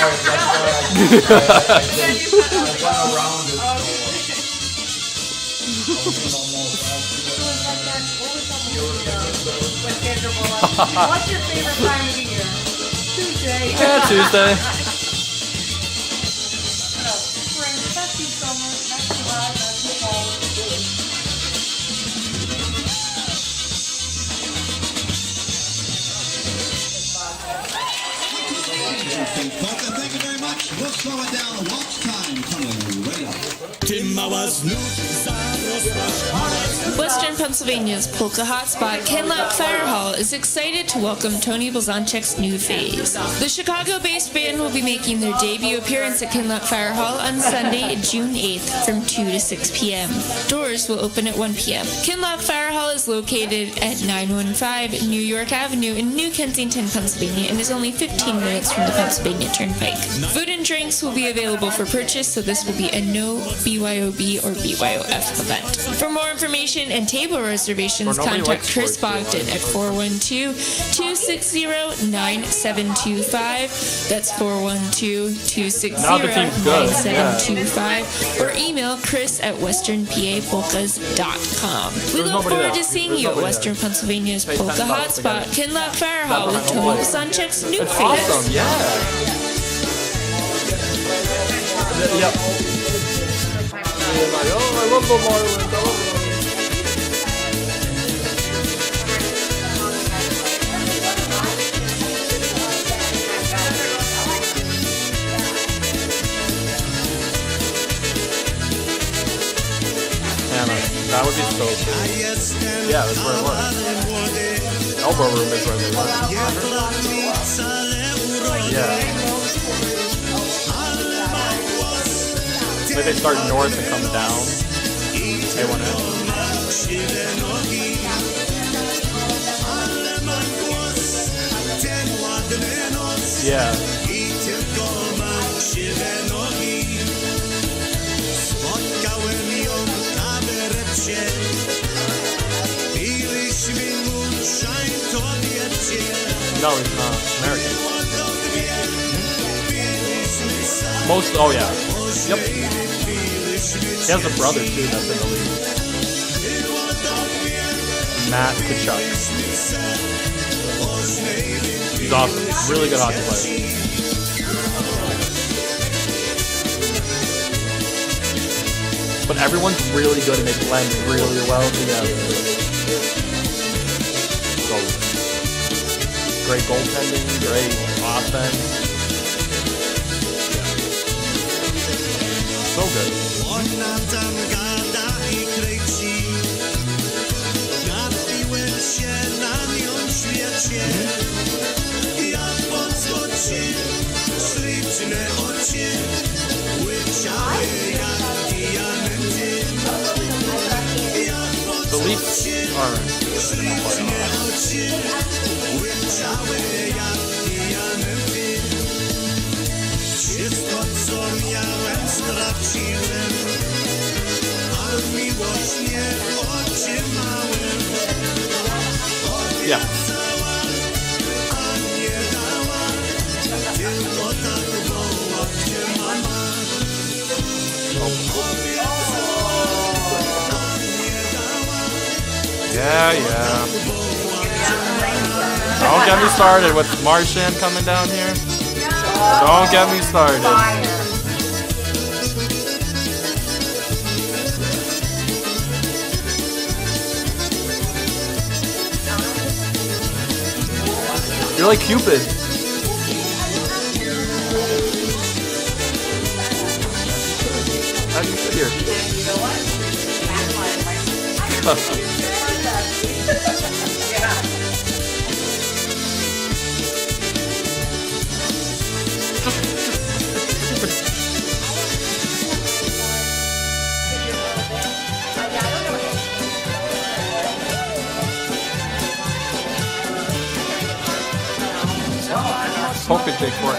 What's your favorite time of the year? Tuesday. Yeah, Tuesday. Spring. That's too summer. That's too hot. That's too cold. Thank you very much. We'll slow it down. Waltz time coming right up. Western Pennsylvania's polka hotspot, Kinloch Fire Hall, is excited to welcome Tony Blazonczyk's new phase. The Chicago-based band will be making their debut appearance at Kinloch Fire Hall on Sunday, June 8th from 2 to 6 p.m. Doors will open at 1 p.m. Kinloch Fire Hall is located at 915 New York Avenue in New Kensington, Pennsylvania, and is only 15 minutes from the Pennsylvania Turnpike. Food and drinks will be available for purchase, so this will be a no BYOB or BYOF event. For more information and table reservations, contact Chris Bogdan at 412-260-9725. That's 412-260-9725. Or email Chris at westernpapolkas.com. We look forward to seeing you at Western Pennsylvania's polka hotspot, Kinloch Fire Hall, with Tony Blazonczyk's new That's face. awesome, yeah. Yep. Like, oh, I love the Marlins. I love them. Anna, that would be so cool. Yeah, that's where it was. Elbow room is where they were. Yeah. Like they start north and come down. They want to. Yeah. No, he's not American. Most. Oh yeah. Yep. He has a brother too that's in the league. Matt Kachuk. He's awesome. Really good hockey player. but everyone's really good and they blend really well together. So, great goaltending, great offense. So good. Ona tam gada i kręci, napiłem się na nią świecie. Ja pod złocie, śliczne oczy, łyciały jak diamenty. Ja pod złocie, śliczne oczy, łyciały jak diamenty. Wszystko co miałem straciłem, a miłość nie otrzymałem. Obiecała, a nie dała, tylko tak woła cię mama. Obiecała, a nie dała, Yeah. Don't get me started with Martian coming down here. Don't get me started. You're like Cupid. How do you sit here? Polka Jake for it.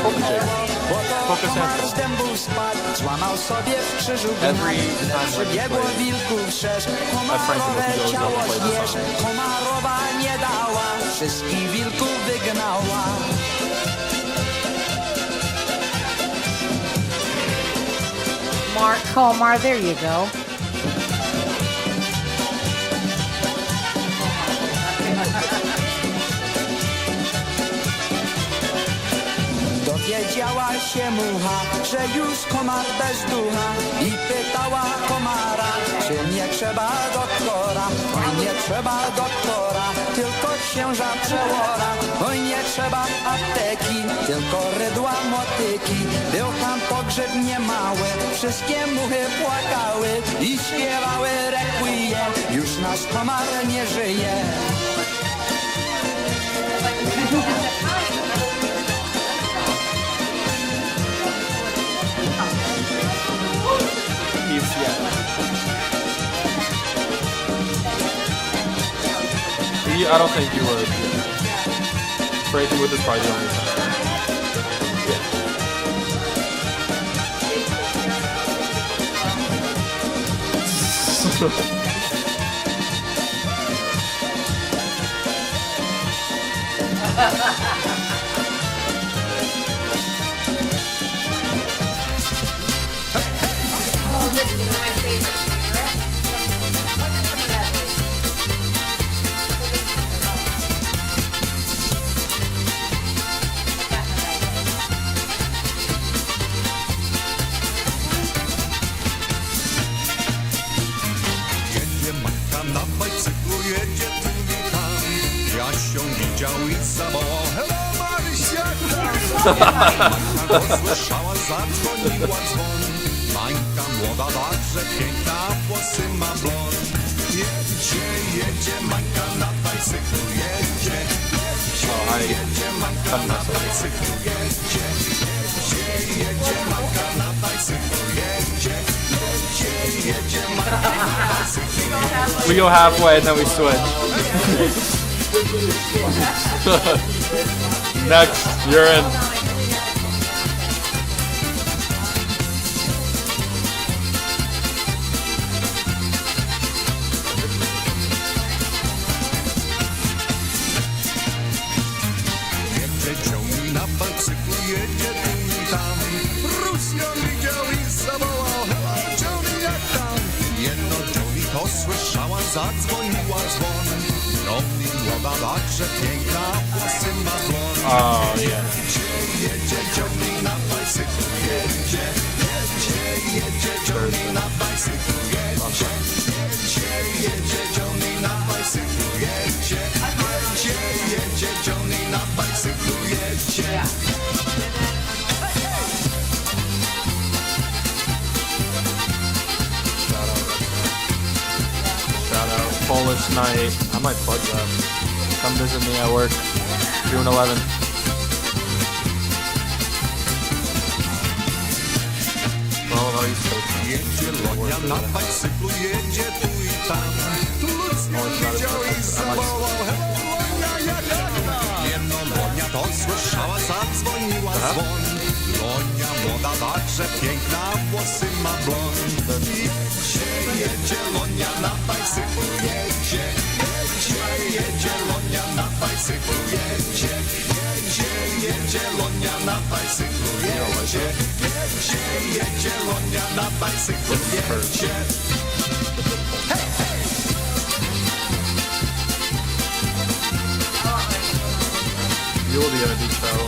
Polka Jake. Polka Santa. Every time like he plays, my friend goes and play this song. Mark Komar, there you go. Dowiedziała się mucha, że już komar bez ducha i pytała komara, czy nie trzeba doktora. Oj, nie trzeba doktora, tylko księża przełora. Oj, nie trzeba apteki, tylko rydła motyki. Był tam pogrzeb niemały, wszystkie muchy płakały i śpiewały requiem. Już nasz komar nie żyje. I don't think you would. Breaking with this probably the only time. Na bajcyklu jedzie tu i tam. Jasią widział i zawołał: hello Marysia! Mańka słyszała, zadzwoniła dzwon. Mańka młoda, także piękna, włosy ma blond. Jedzie Mańka na bajcyklu, jedzie Mańka na bajcyklu, jedzie Mańka na bajcyklu, jedzie Mańka na bajcyklu. We go halfway and then we switch. Next, you're in. Jedzie ciągnik na bajcyklu, jedzie tu i tam. Rusio widział i zawołał: hela, ciągnik jak tam. Jedno ciągnik to słyszała, zadzwoniła dzwon. Oh, yeah. Shout out Polish night. I might plug that. Come visit me at work, June 11th. Well, no, East Coast. To słyszała, zadzwoniła dzwon. Lonia młoda, także piękna, włosy ma blond. Jedzie Lonia na bajcyklu, jedzie Lonia na bajcyklu, jedzie Lonia na bajcyklu, jedzie Lonia na bajcyklu, jedzie. Julia di ciao.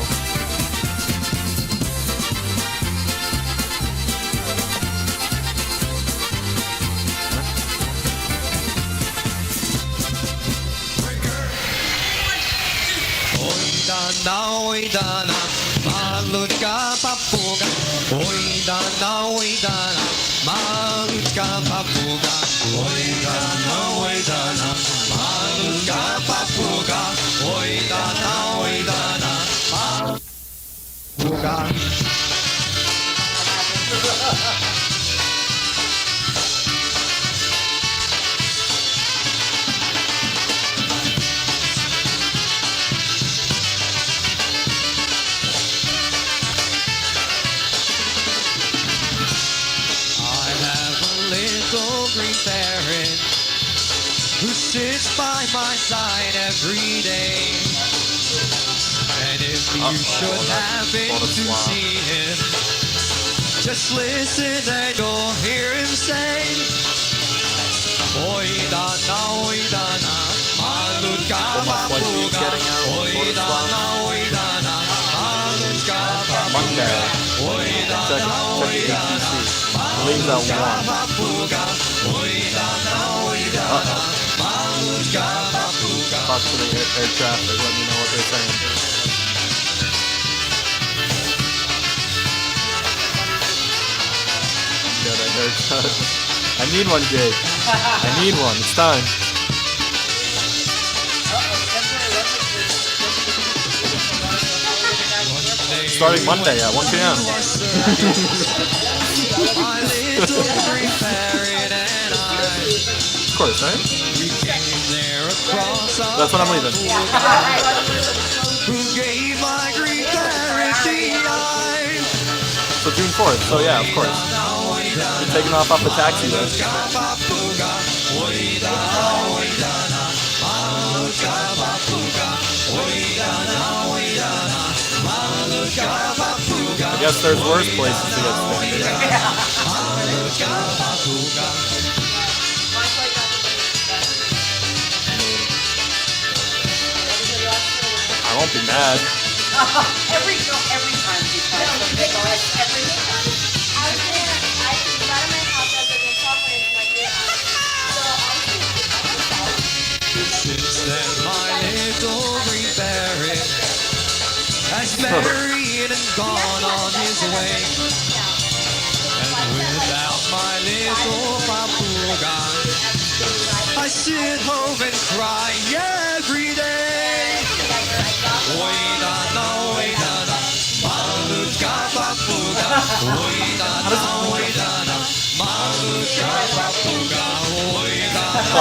Oj dana, malutka papuga. Oj dana, malutka papuga. Oj dana, malutka papuga. Oj dana, malutka. Green parrot who sits by my side every day. And if you should happen to see him, just listen and you'll hear him say, Oi dana, malutka papuga. Oi dana, malutka papuga. Oi dana, Leaves at 1. Talk to the air traffic, let me know what they're saying. Get a haircut. I need one, Jake. I need one. It's time. Starting Monday at 1 p.m. Of course, right? That's when I'm leaving. So June 4th, so yeah, of course. You're taking off the taxi list. I guess there's worse places to get stranded. I won't be mad. every time she tries to pick on us, every time. Since then, my little green parrot has married and gone on his way. And without my little papuga, I sit home and cry every day. Oi dana, malutka papuga. Oi dana, malutka papuga. Oi dana,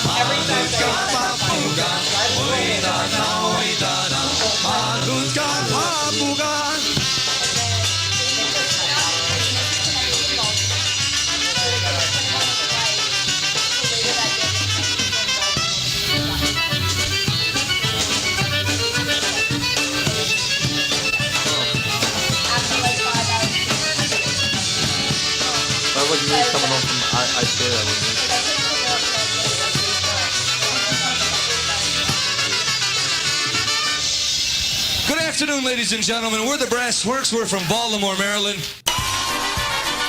malutka papuga. Oi dana, malutka papuga. Sounds like you coming home from IKEA with me. afternoon, ladies and gentlemen. We're the Brass Works. We're from Baltimore, Maryland.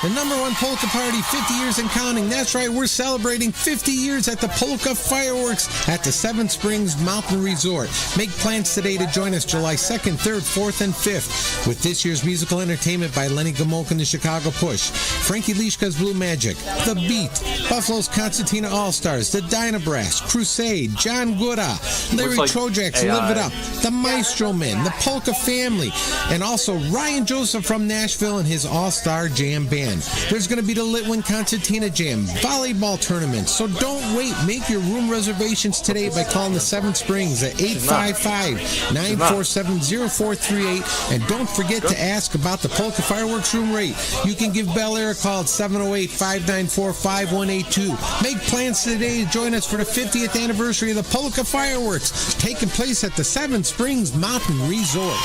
The number one polka party, 50 years and counting. That's right, we're celebrating 50 years at the Polka Fireworks at the Seven Springs Mountain Resort. Make plans today to join us July 2nd, 3rd, 4th, and 5th with this year's musical entertainment by Lenny Gomolka and the Chicago Push, Frankie Lishka's Blue Magic, The Beat, Buffalo's Concertina All-Stars, the Dynabrass, Crusade, John Gura, Larry like Trojak's AI. Live It Up, the Maestro Men, the Polka Family, and also Ryan Joseph from Nashville and his All-Star Jam Band. There's going to be the Litwin Concertina Jam, volleyball tournament. So don't wait. Make your room reservations today by calling the Seven Springs at 855-947-0438. And don't forget to ask about the Polka Fireworks room rate. You can give Bel Air a call at 708-594-5182. Make plans today to join us for the 50th anniversary of the Polka Fireworks, taking place at the Seven Springs Mountain Resort.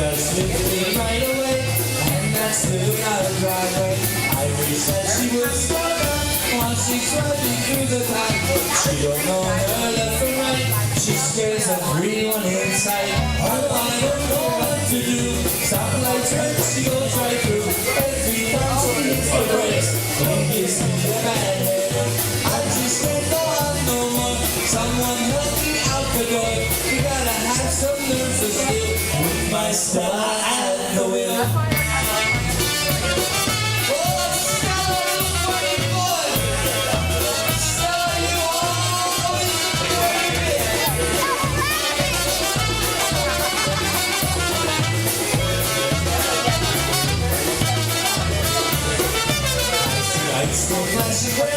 Just live me right away, and that's living out of driveway. Ivory said she would stop her while she's driving through the pack. She don't know her left from right. She scares everyone in sight. Oh, I don't know what to do. Stop lights red, she goes right through. Every time she hits the brakes, don't gives me a bad headache. I just can't go on no more. Someone help me out the door. We gotta have some nerves to steal. My Stella at the wheel. Lights go flashing when I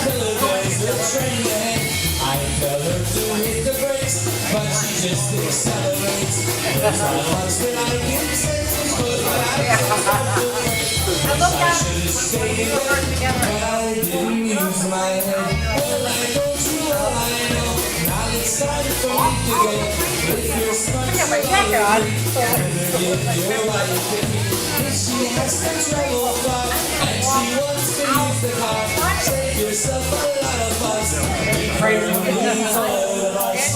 tell her there's a train ahead. I tell her to hit the brakes, but she just accelerates. There's not much that I can say, but I should have stayed there, but I didn't use my head. Well, I told you all I know. Now it's time for me to go. If you're smart, you better give your wife to me. If she has to travel far, and she wants to use the car, save yourself a lot of fuss. Pray for me for all of us.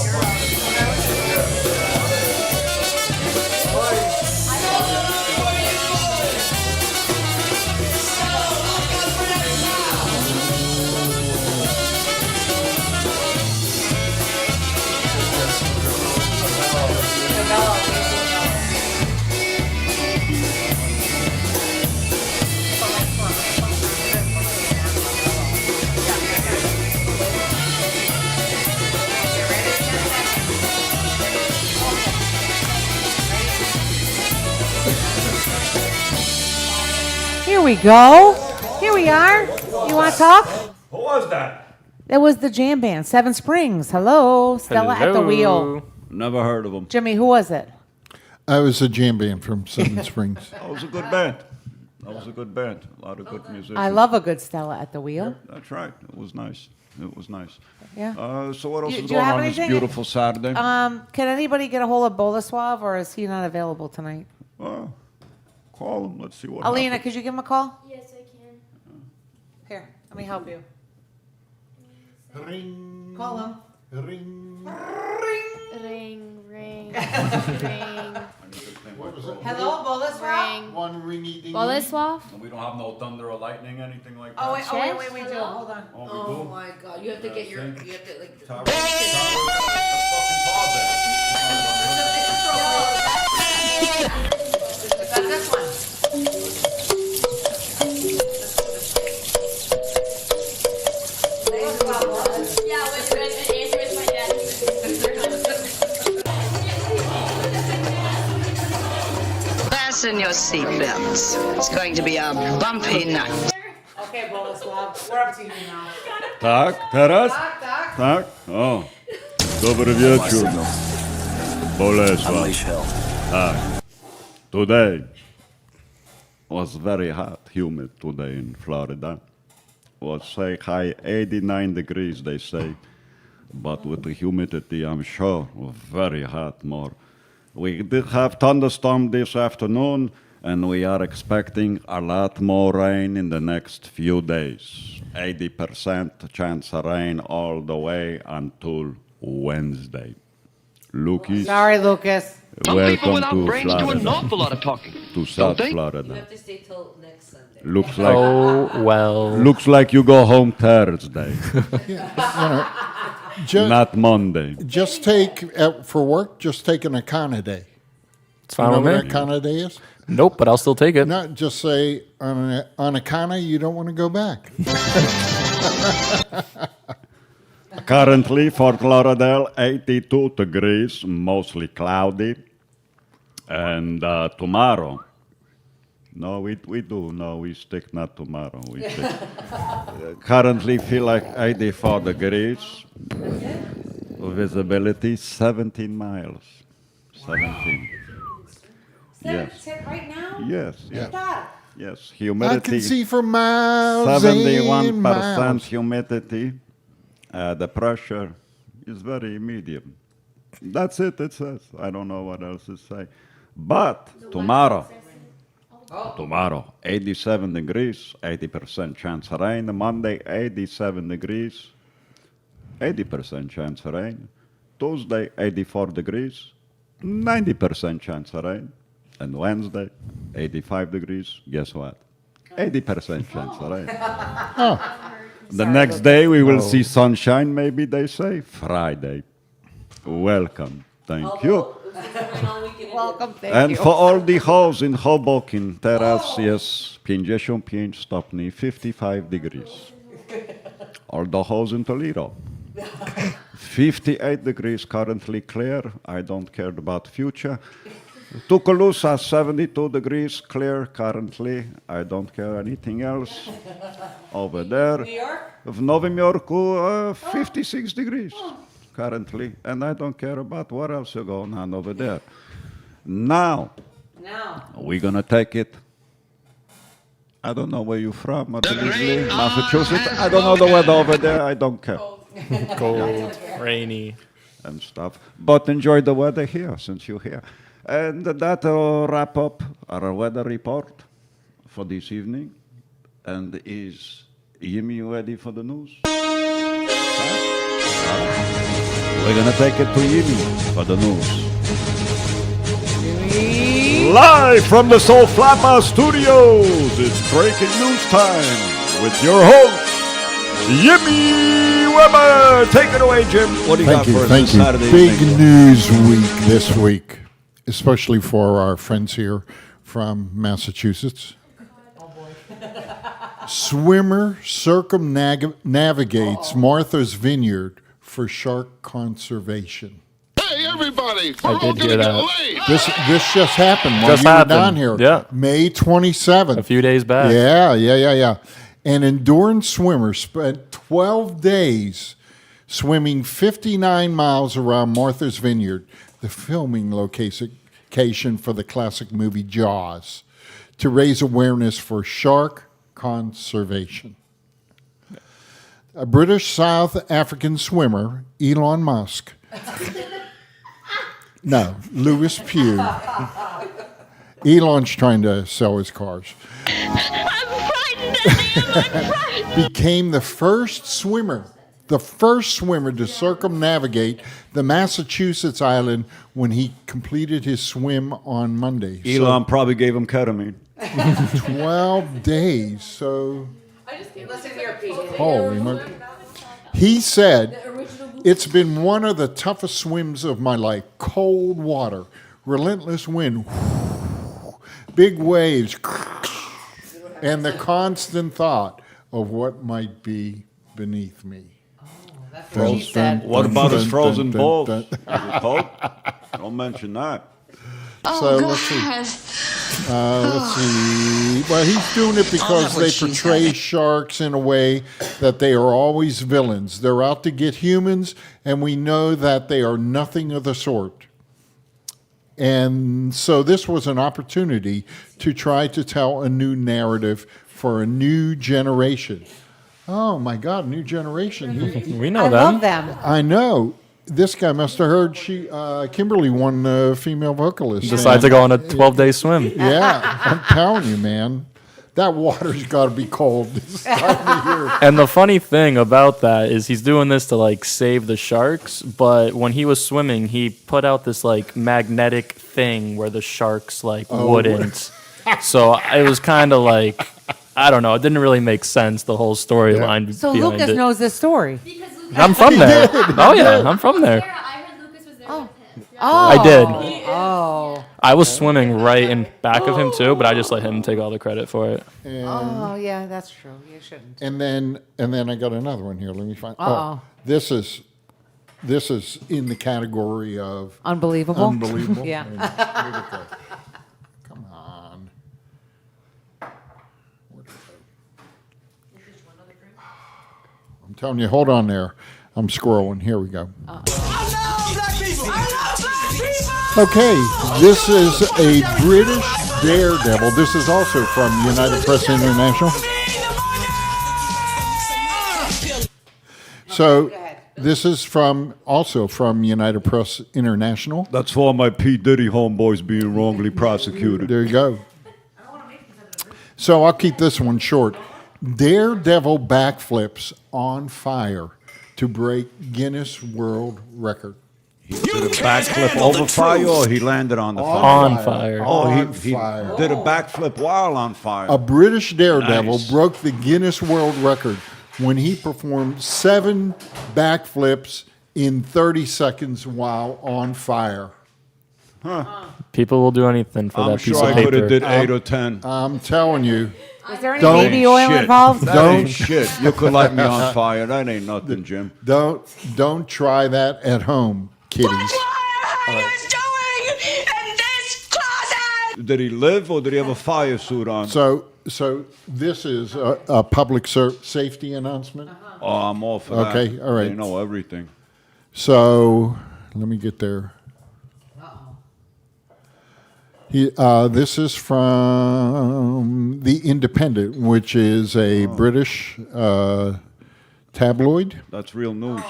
Here we go. Here we are. You want to talk? Who was that? It was the jam band, Seven Springs. Hello, Stella at the wheel. Never heard of them. Jimmy, who was it? I was a jam band from Seven Springs. That was a good band. A lot of good musicians. I love a good Stella at the wheel. That's right. It was nice. Yeah. So what else Do is you going have on this anything? beautiful Saturday? Can anybody get a hold of Boleslav, or is he not available tonight? Call him. Let's see what Alina, happens. could you give him a call? Yes, I can. Here, let me help you. Ring. Call him. Ring. Ring, ring, ring. Hello, Boleslav? Ring. One ringy dingy. Boleslav? We don't have no thunder or lightning, anything like that. Oh, wait, we do. Hold on. Oh my God! You have to get your. You have to like. That's this one. Yeah, when the answer is my dad. Fasten your seatbelts. It's going to be a bumpy night. Okay, Boleslav, we're up to you now. Tak, teraz? Tak. Tak? O. Dobry wieczór. Bolesław. Tak. Today, Was very hot, humid today in Florida. Was say high 89 degrees, they say. But with the humidity, I'm sure, was very hot more. We did have thunderstorm this afternoon, and we are expecting a lot more rain in the next few days. 80% chance of rain all the way until Wednesday. Lucas. Sorry, Lucas. Welcome to Florida. To South You Florida. have to stay till next Sunday. Looks like Oh, well. Looks like you go home Thursday, Just, not Monday. just take, for work, just take an Akana day. It's fine You know with what me. Akana day is? Nope, but I'll still take it. Not just say, on Akana, you don't want to go back. Currently, Fort Lauderdale, 82 degrees, mostly cloudy. And tomorrow, no, we do. No, we stick not tomorrow. We stick. Currently feel like 84 degrees. Visibility 17 miles. 17. Yes. Right now? Yes. Look Yes. at that. Yes. I Humidity. can see for miles 71% and miles. humidity. The pressure is very medium. That's it, it says. I don't know what else to say. But tomorrow, 87 degrees, 80% chance of rain. Monday, 87 degrees, 80% chance of rain. Tuesday, 84 degrees, 90% chance of rain. And Wednesday, 85 degrees. Guess what? 80% chance of rain. The next day we will see sunshine, maybe they say. Friday. Welcome. Thank you. Welcome, thank And you. for all the hoes in Hoboken, teraz jest 55 stopni, 55 degrees. All the hoes in Toledo. 58 degrees currently clear. I don't care about future. Tuscaloosa, 72 degrees clear currently. I don't care anything else. Over there. New York? В Новом Yorku, 56 degrees currently. And I don't care about what else is going on over there. Now, we're going to take it. I don't know where you're from, Massachusetts. I don't know the weather over there. I don't care. Cold, rainy. And stuff. But enjoy the weather here since you're here. And that'll wrap up our weather report for this evening. And is Yimi ready for the news? We're going to take it to Yimi for the news. Live from the SoFlaPA studios, it's breaking news time with your host, Yimi Weber. Take it away, Jim. What do you got for us this Saturday Big evening? news week this week, especially for our friends here from Massachusetts. Swimmer circumnavigates Martha's Vineyard for shark conservation. Hey, everybody! I did hear that. This just happened while Just you were happened. down here. Yeah. May 27th. A few days back. Yeah. An endurance swimmer spent 12 days swimming 59 miles around Martha's Vineyard, the filming location for the classic movie Jaws, to raise awareness for shark conservation. A British South African swimmer, Elon Musk. No, Lewis Pugh. Elon's trying to sell his cars. Became the first swimmer to circumnavigate the Massachusetts island when he completed his swim on Monday. Elon probably gave him ketamine. 12 days. So, Listen here, Pete. holy moly. He said, "It's been one of the toughest swims of my life. Cold water, relentless wind, big waves, and the constant thought of what might be beneath me." That's what he said. What about his frozen balls? dun. Is it cold? Don't mention that. So let's see. Well, he's doing it because they portray sharks in a way that they are always villains. They're out to get humans, and we know that they are nothing of the sort. And so this was an opportunity to try to tell a new narrative for a new generation. Oh my God, new generation. We know I them. love them. I know. This guy must have heard Kimberly won female vocalist. Decide to go on a 12-day swim. Yeah, I'm telling you, man. That water's got to be cold this time of year. And the funny thing about that is he's doing this to like save the sharks, but when he was swimming, he put out this like magnetic thing where the sharks like wouldn't. So it was kind of like, I don't know, it didn't really make sense, the whole storyline So behind Lucas it. knows this story. I'm from there. Oh yeah, I'm from there. I did. Oh. I was swimming right in back of him too, but I just let him take all the credit for it. Oh, yeah, that's true. You shouldn't. And then I got another one here. Let me find. Uh-oh. This is in the category of Unbelievable. Unbelievable. Yeah. Where'd it go? Come on. Where'd it go? I'm telling you, hold on there. I'm scrolling. Here we go. Okay, this is a British daredevil. This is also from United Press International. So this is also from United Press International. That's for all my P. Diddy homeboys being wrongly prosecuted. There you go. So I'll keep this one short. Daredevil backflips on fire to break Guinness World Record. He did a backflip over fire, or he landed on the fire? On fire. Oh, On he fire. did a backflip while on fire. A British daredevil Nice. broke the Guinness World Record when he performed 7 backflips in 30 seconds while on fire. People will do anything for I'm that piece sure of I could have paper. did 8 or 10. I'm telling you. Is there any Don't- baby oil Shit. involved? That ain't shit. You could light me on fire. That ain't nothing, Jim. Don't try that at home, kiddies. Did he live, or did he have a fire suit on? So this is a public safety announcement. Oh, I'm all for that. Okay, all right. They know everything. So let me get there. This is from The Independent, which is a British tabloid. That's real news.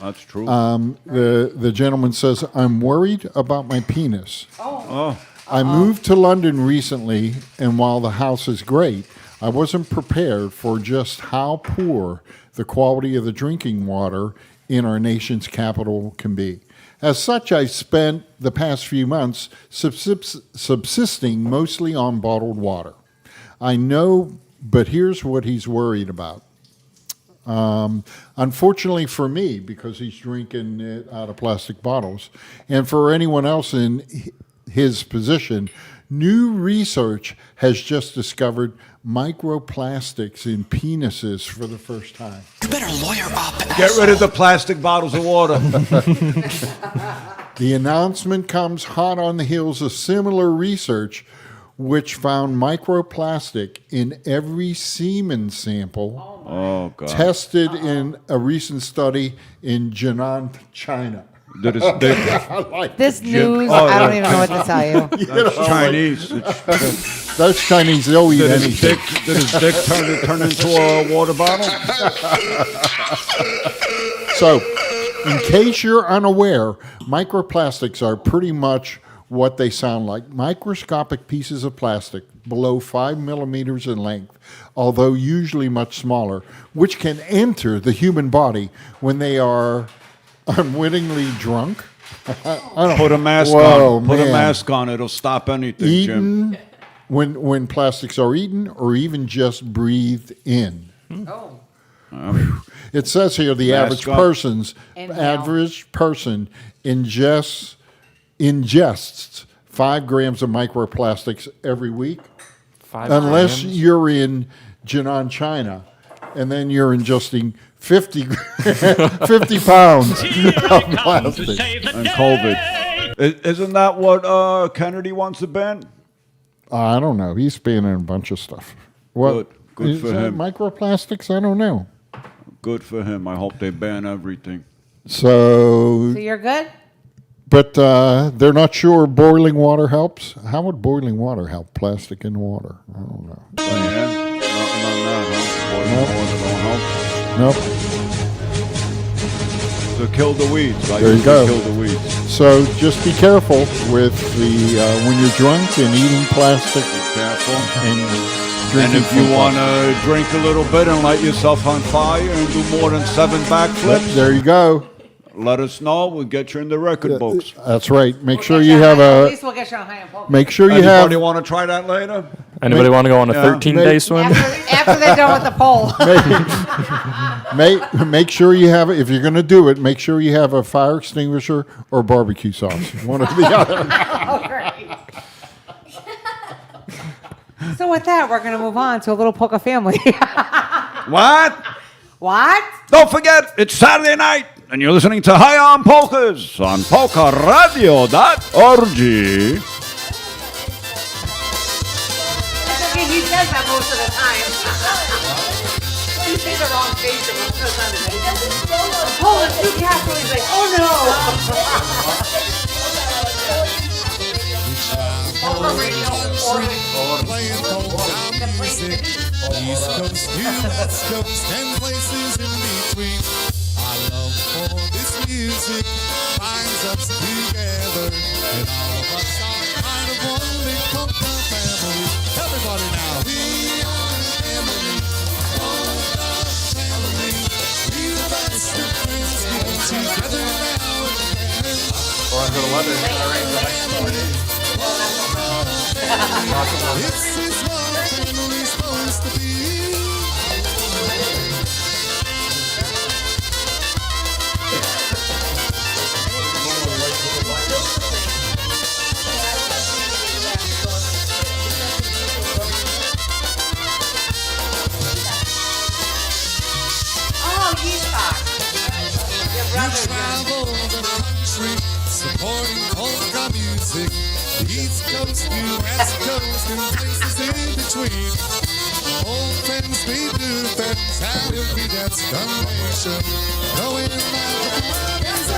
That's true. The gentleman says, "I'm worried about my penis. Oh. I moved to London recently, and while the house is great, I wasn't prepared for just how poor the quality of the drinking water in our nation's capital can be. As such, I spent the past few months subsisting mostly on bottled water. I know, but here's what he's worried about. Unfortunately for me, because he's drinking it out of plastic bottles, and for anyone else in his position, new research has just discovered microplastics in penises for the first time. You better lawyer up. Get rid of the plastic bottles of water. The announcement comes hot on the heels of similar research, which found microplastic in every semen sample tested in a recent study in Jinan, China. Did his dick? This news, I don't even know what to tell you. That's Chinese. That's Chinese. They'll eat Did anything. his dick turn into a water bottle? So, in case you're unaware, microplastics are pretty much what they sound like. Microscopic pieces of plastic below 5 millimeters in length, although usually much smaller, which can enter the human body when they are unwittingly drunk. Put a mask Whoa, on. Put a man. mask on. It'll stop anything, Jim. Eaten, when plastics are eaten, or even just breathed in. It says here the Mask average person ingests 5 grams of microplastics every week, 5 unless grams? you're in Jinan, China, and then you're ingesting 50 pounds of plastic. And COVID. Isn't that what Kennedy wants to ban? I don't know. He's banning a bunch of stuff. What? Good Is for that him. microplastics? I don't know. Good for him. I hope they ban everything. So So you're good? But they're not sure boiling water helps. How would boiling water help plastic in water? I don't know. Yeah, nothing on that, huh? Boiling water don't help. Nope. To kill the weeds. There you go. Kill the weeds. So just be careful with the when you're drunk and eating plastic. Be careful. And And if you want to drink a little bit and light yourself on fire and do more than 7 backflips, there you go. Let us know. We'll get you in the record books. That's right. Make sure you have At a. least we'll get you on high and polka. Make sure you Anybody have. want to try that later? Anybody want to go on a 13-day swim? After they're done with the pole. Make sure you have. If you're going to do it, make sure you have a fire extinguisher or barbecue sauce. One or the other. Oh, great. So with that, we're going to move on to a little polka family. What? What? Don't forget, it's Saturday night, and you're listening to High on Polkas on PolkaRadio.org. He says that most of the time. You say the wrong station most of the time. Pull it too carefully. He's like, oh no. Playing polka music, East Coast to West Coast and places in between. Our love for this music binds us together, and all of us are kind of one big polka family. Everybody now, we are family, polka family. We the best of friends getting together now and then. Or under the letter. This is what family's supposed to be. Oh, Yitzhak. Your We brother. travel the country supporting polka music. East Coast to West Coast and places in between. Old friends meet new friends at every destination. Knowing that this is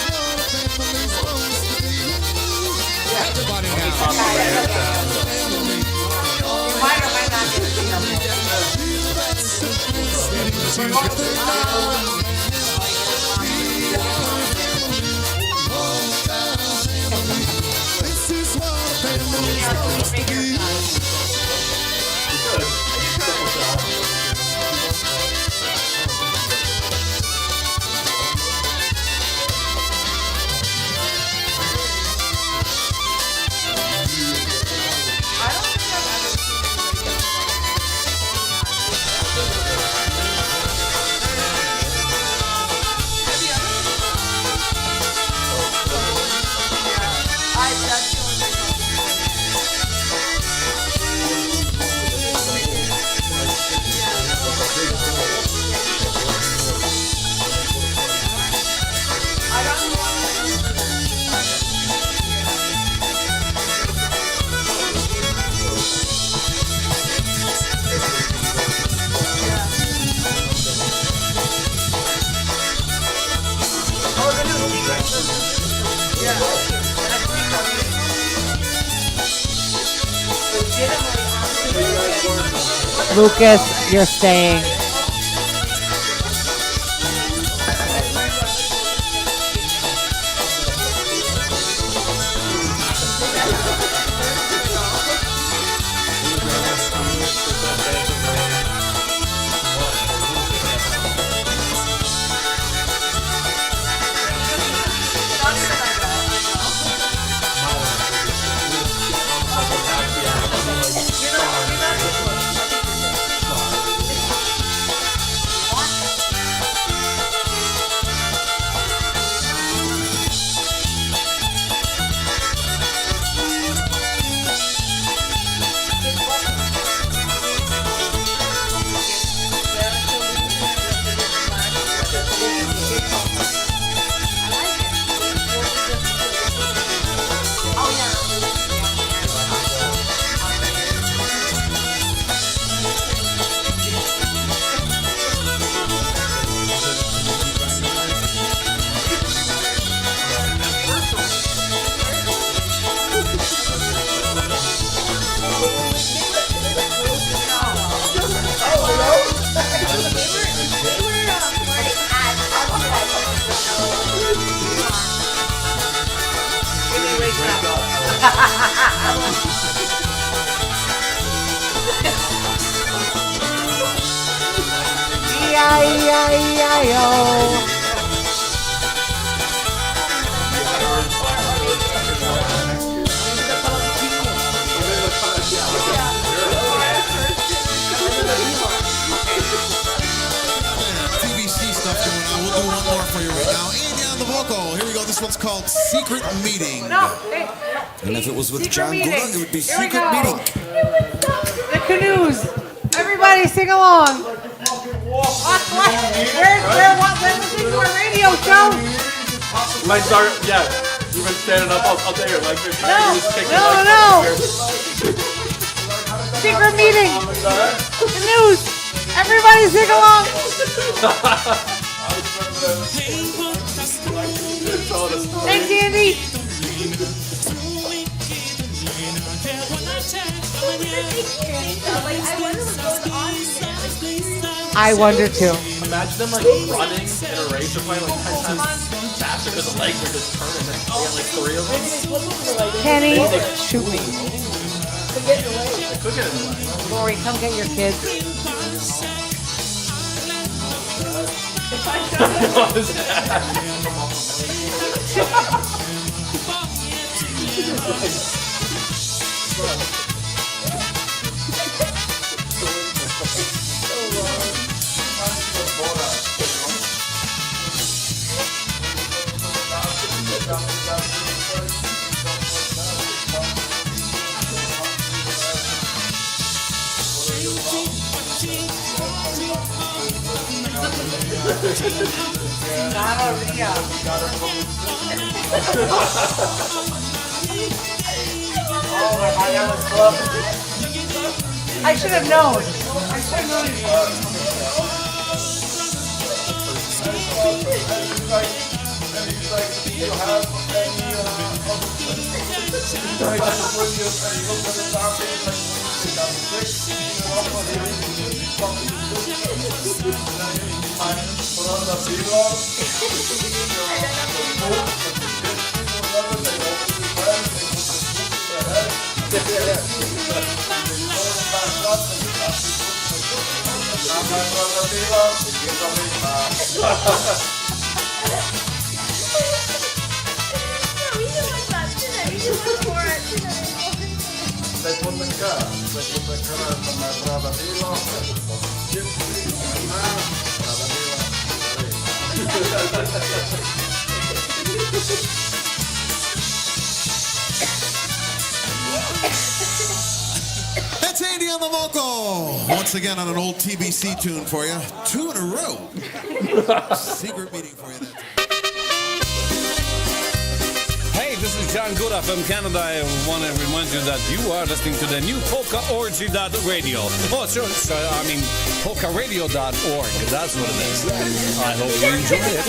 what a family's supposed to be. Everybody now. This is what a family's supposed to be. Lucas, you're staying. E-I-E-I-E-I-O. TBC stuff going on. We'll do one more for you right now. Andy on the vocal. Here we go. This one's called Secret Meeting. No, hey, And if it was with secret John meeting. Gouda, it would be Here we Secret go. Meeting. The canoes. Everybody sing along. What? What? Let's listen to our radio show. Legs are, yeah. Even standing up, I'll take your legs. No, no. Secret meeting. Canoes. Everybody sing along. Thanks, Andy. I wonder too. Imagine them like running in a race or playing like 10 times faster because the legs are just turning. They got like 3 of them. Kenny, shoot me. They could get in the way. Lori, come get your kids. What is that? Oh my God, that was close. I should have known. I should have known. That's Andy on the vocal. Once again on an old TBC tune for you. 2 in a row. Secret meeting for you that time. Hey, this is John Gouda from Canada. I want to remind you that you are listening to the new PolkaRadio. Oh, sure, I mean, PolkaRadio.org. That's what it is. I hope you enjoy it.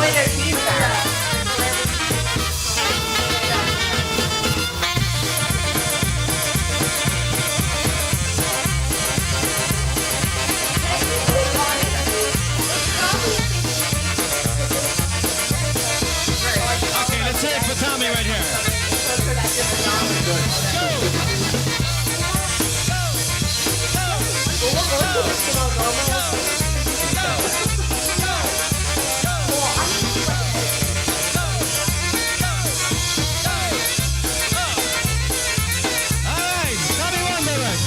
way their teeth are. Okay, let's hear it for Tommy right here. All right, Tommy Wonderland.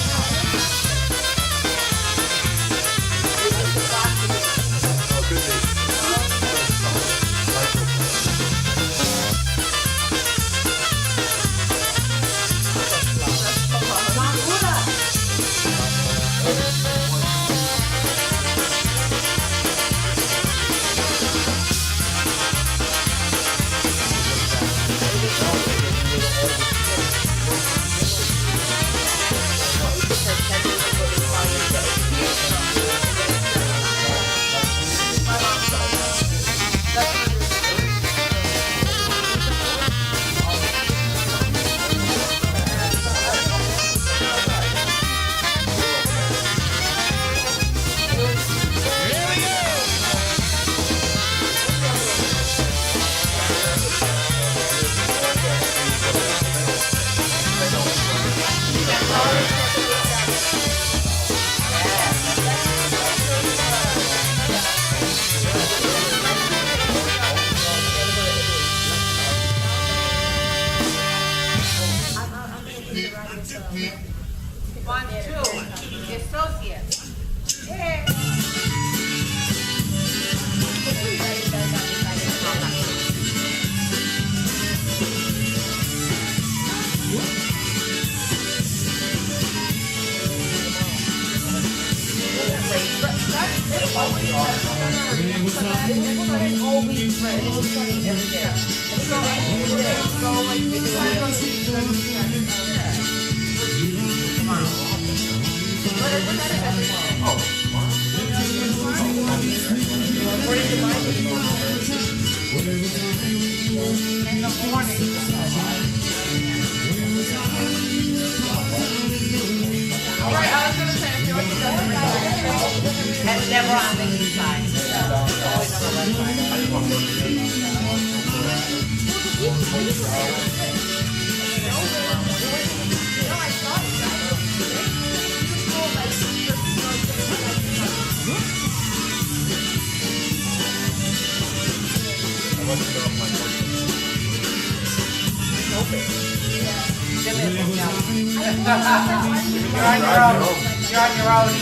One, two, the associates. Yeah. In the morning. All right, I was going to say, if you want to go to the and never on the east side. Always on the west side. You're on your own. You're on your own.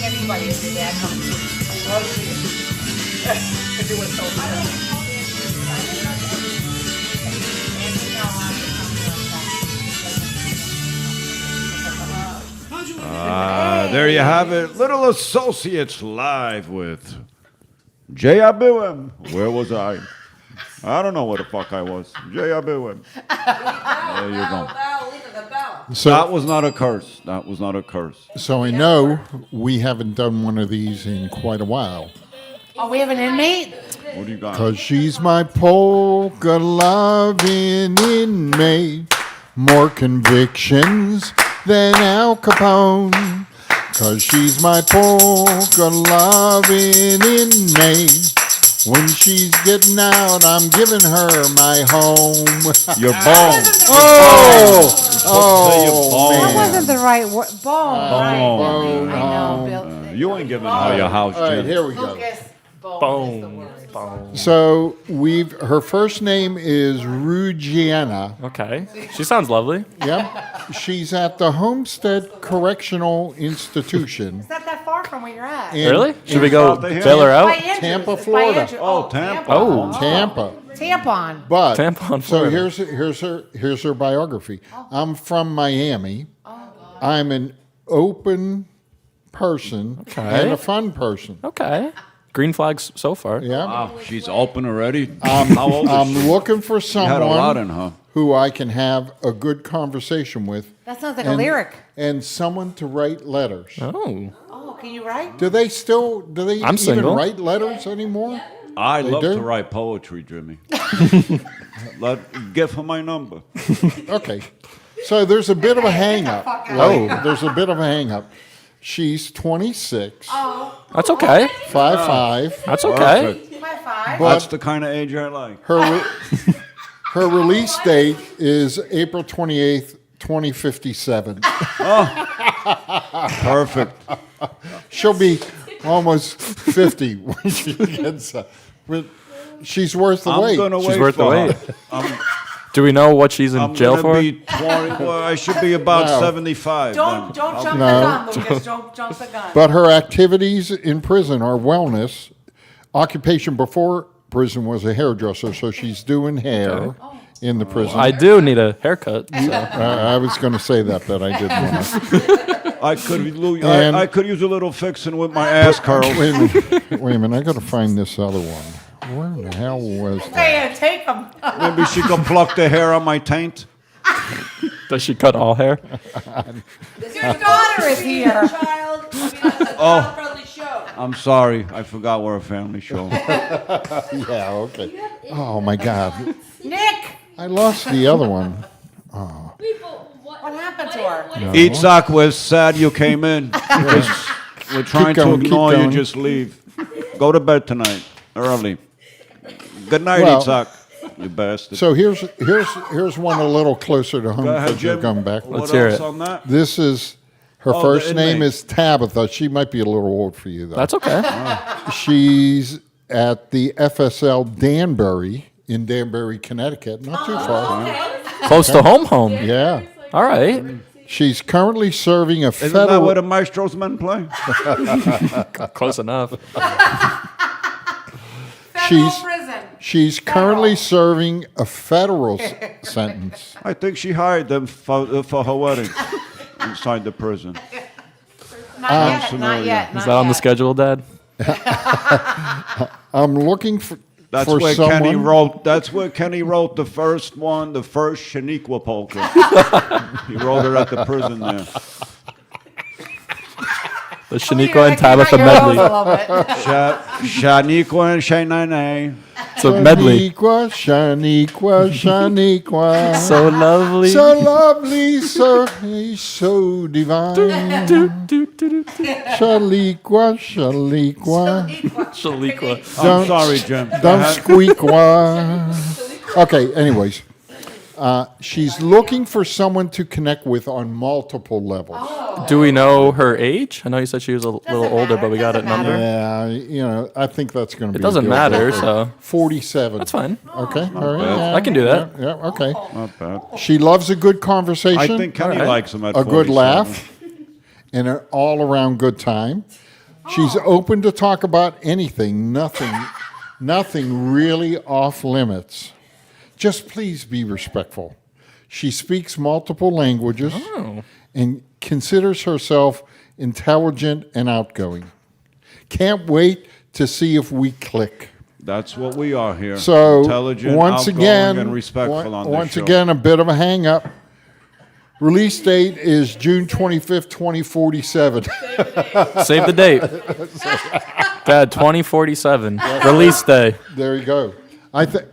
Anybody if your dad comes to do it so There you have it. Little Associates live with Jay Abuem. Where was I? I don't know where the fuck I was. Jay Abuem. There you go. So that was not a curse. That was not a curse. So I know we haven't done one of these in quite a while. Oh, we have an inmate? What do you got? 'Cause she's my polka loving inmate. More convictions than Al Capone. 'Cause she's my polka loving inmate. When she's getting out, I'm giving her my home. Your bone. That wasn't the right word. Bone. Right. Bone I know, home. Bill. You ain't giving her your house, All right, Jim. here we go. Lucas, bone is the word. So her first name is Rugiana. Okay. She sounds lovely. Yep. She's at the Homestead Correctional Institution. It's not that far from where you're at. Really? Should we go bail her By out? Andrews. Tampa, It's by Florida. Andrews. Oh, Tampa. Oh. Tampa. Tampon. But Tampon so Florida. here's her biography. I'm from Miami. I'm an open person and a fun person. Okay. Green flags so far. Yeah. Wow, she's open already. How old is I'm she? looking for You had a lot in someone her. who I can have a good conversation with. That sounds like a lyric. And someone to write letters. Oh. Oh, can you write? Do they even single. write letters anymore? I love do? to write poetry, Jimmy. Give her my number. Okay. So there's a bit of a hang up. There's a bit of a hang up. She's 26. That's okay. 5'5". That's okay. Perfect. High five. That's the kind of age I like. Her release date is April 28th, 2057. Perfect. She'll be almost 50 when she gets she's worth the I'm wait. gonna She's wait worth the for wait. her. Do we know what she's in I'm jail gonna for? be 20. Well, I should be about No. 75. Don't then. jump No. the gun, Lucas. Don't jump the gun. But her activities in prison are wellness. Occupation before prison was a hairdresser, so she's doing hair in the prison. I do need a haircut. So. I was going to say that, but I didn't want to. I could use a little fixing with my ass curls. Wait a minute. I got to find this other one. Where in the hell was that? Hey, take them. Maybe she can pluck the hair on my taint. Does she cut all hair? Your daughter is here. Oh, I'm sorry. I forgot we're a family show. Yeah, okay. Oh, my God. Nick, I lost the other one. what happened to her? Itzhak, we're sad you came in. We're trying to ignore you. Just leave. Go to bed tonight, early. Good night, Well, Itzhak. You bastard. So here's one a little closer to home Go ahead, because you're Jim. coming back. What Let's hear else it. on that? This is her Oh, first the name inmate. is Tabitha. She might be a little old for you though. That's okay. She's at the FSL Danbury in Danbury, Connecticut. Not too far. Close to home. Yeah. All right. She's currently serving a Isn't that federal. where the Maestro's men play? Close enough. She's currently serving a federal sentence. I think she hired them for her wedding inside the prison. Not yet. Is that on the schedule, Dad? I'm looking for That's for where someone. Kenny wrote. That's where Kenny wrote the first one, the first Shaniqua polka. He wrote it at the prison there. The Shaniqua and Tabitha medley. Shaniqua and Shanane. It's a medley. Shaniqua. So lovely. So lovely, so divine. Shaniqua. Shaniqua. I'm sorry, Jim. Don't squeak. Okay, anyways. She's looking for someone to connect with on multiple levels. Do we know her age? I know you said she was a little older, but we got a number. Yeah, I think that's going to be. It doesn't matter, so 47. that's fine. Okay, all right. bad. Yeah, I can do that. Yeah, okay. Not bad. She loves a good conversation. I think Kenny All right. likes him at a good 47. laugh, and an all-around good time. She's open to talk about anything. Nothing really off limits. Just please be respectful. She speaks multiple languages and considers herself intelligent and outgoing. Can't wait to see if we click. That's what we are here. So intelligent, once outgoing, again, and respectful on this once show. again, a bit of a hang up. Release date is June 25th, 2047. Save the date. Dad, 2047. Release day. There you go.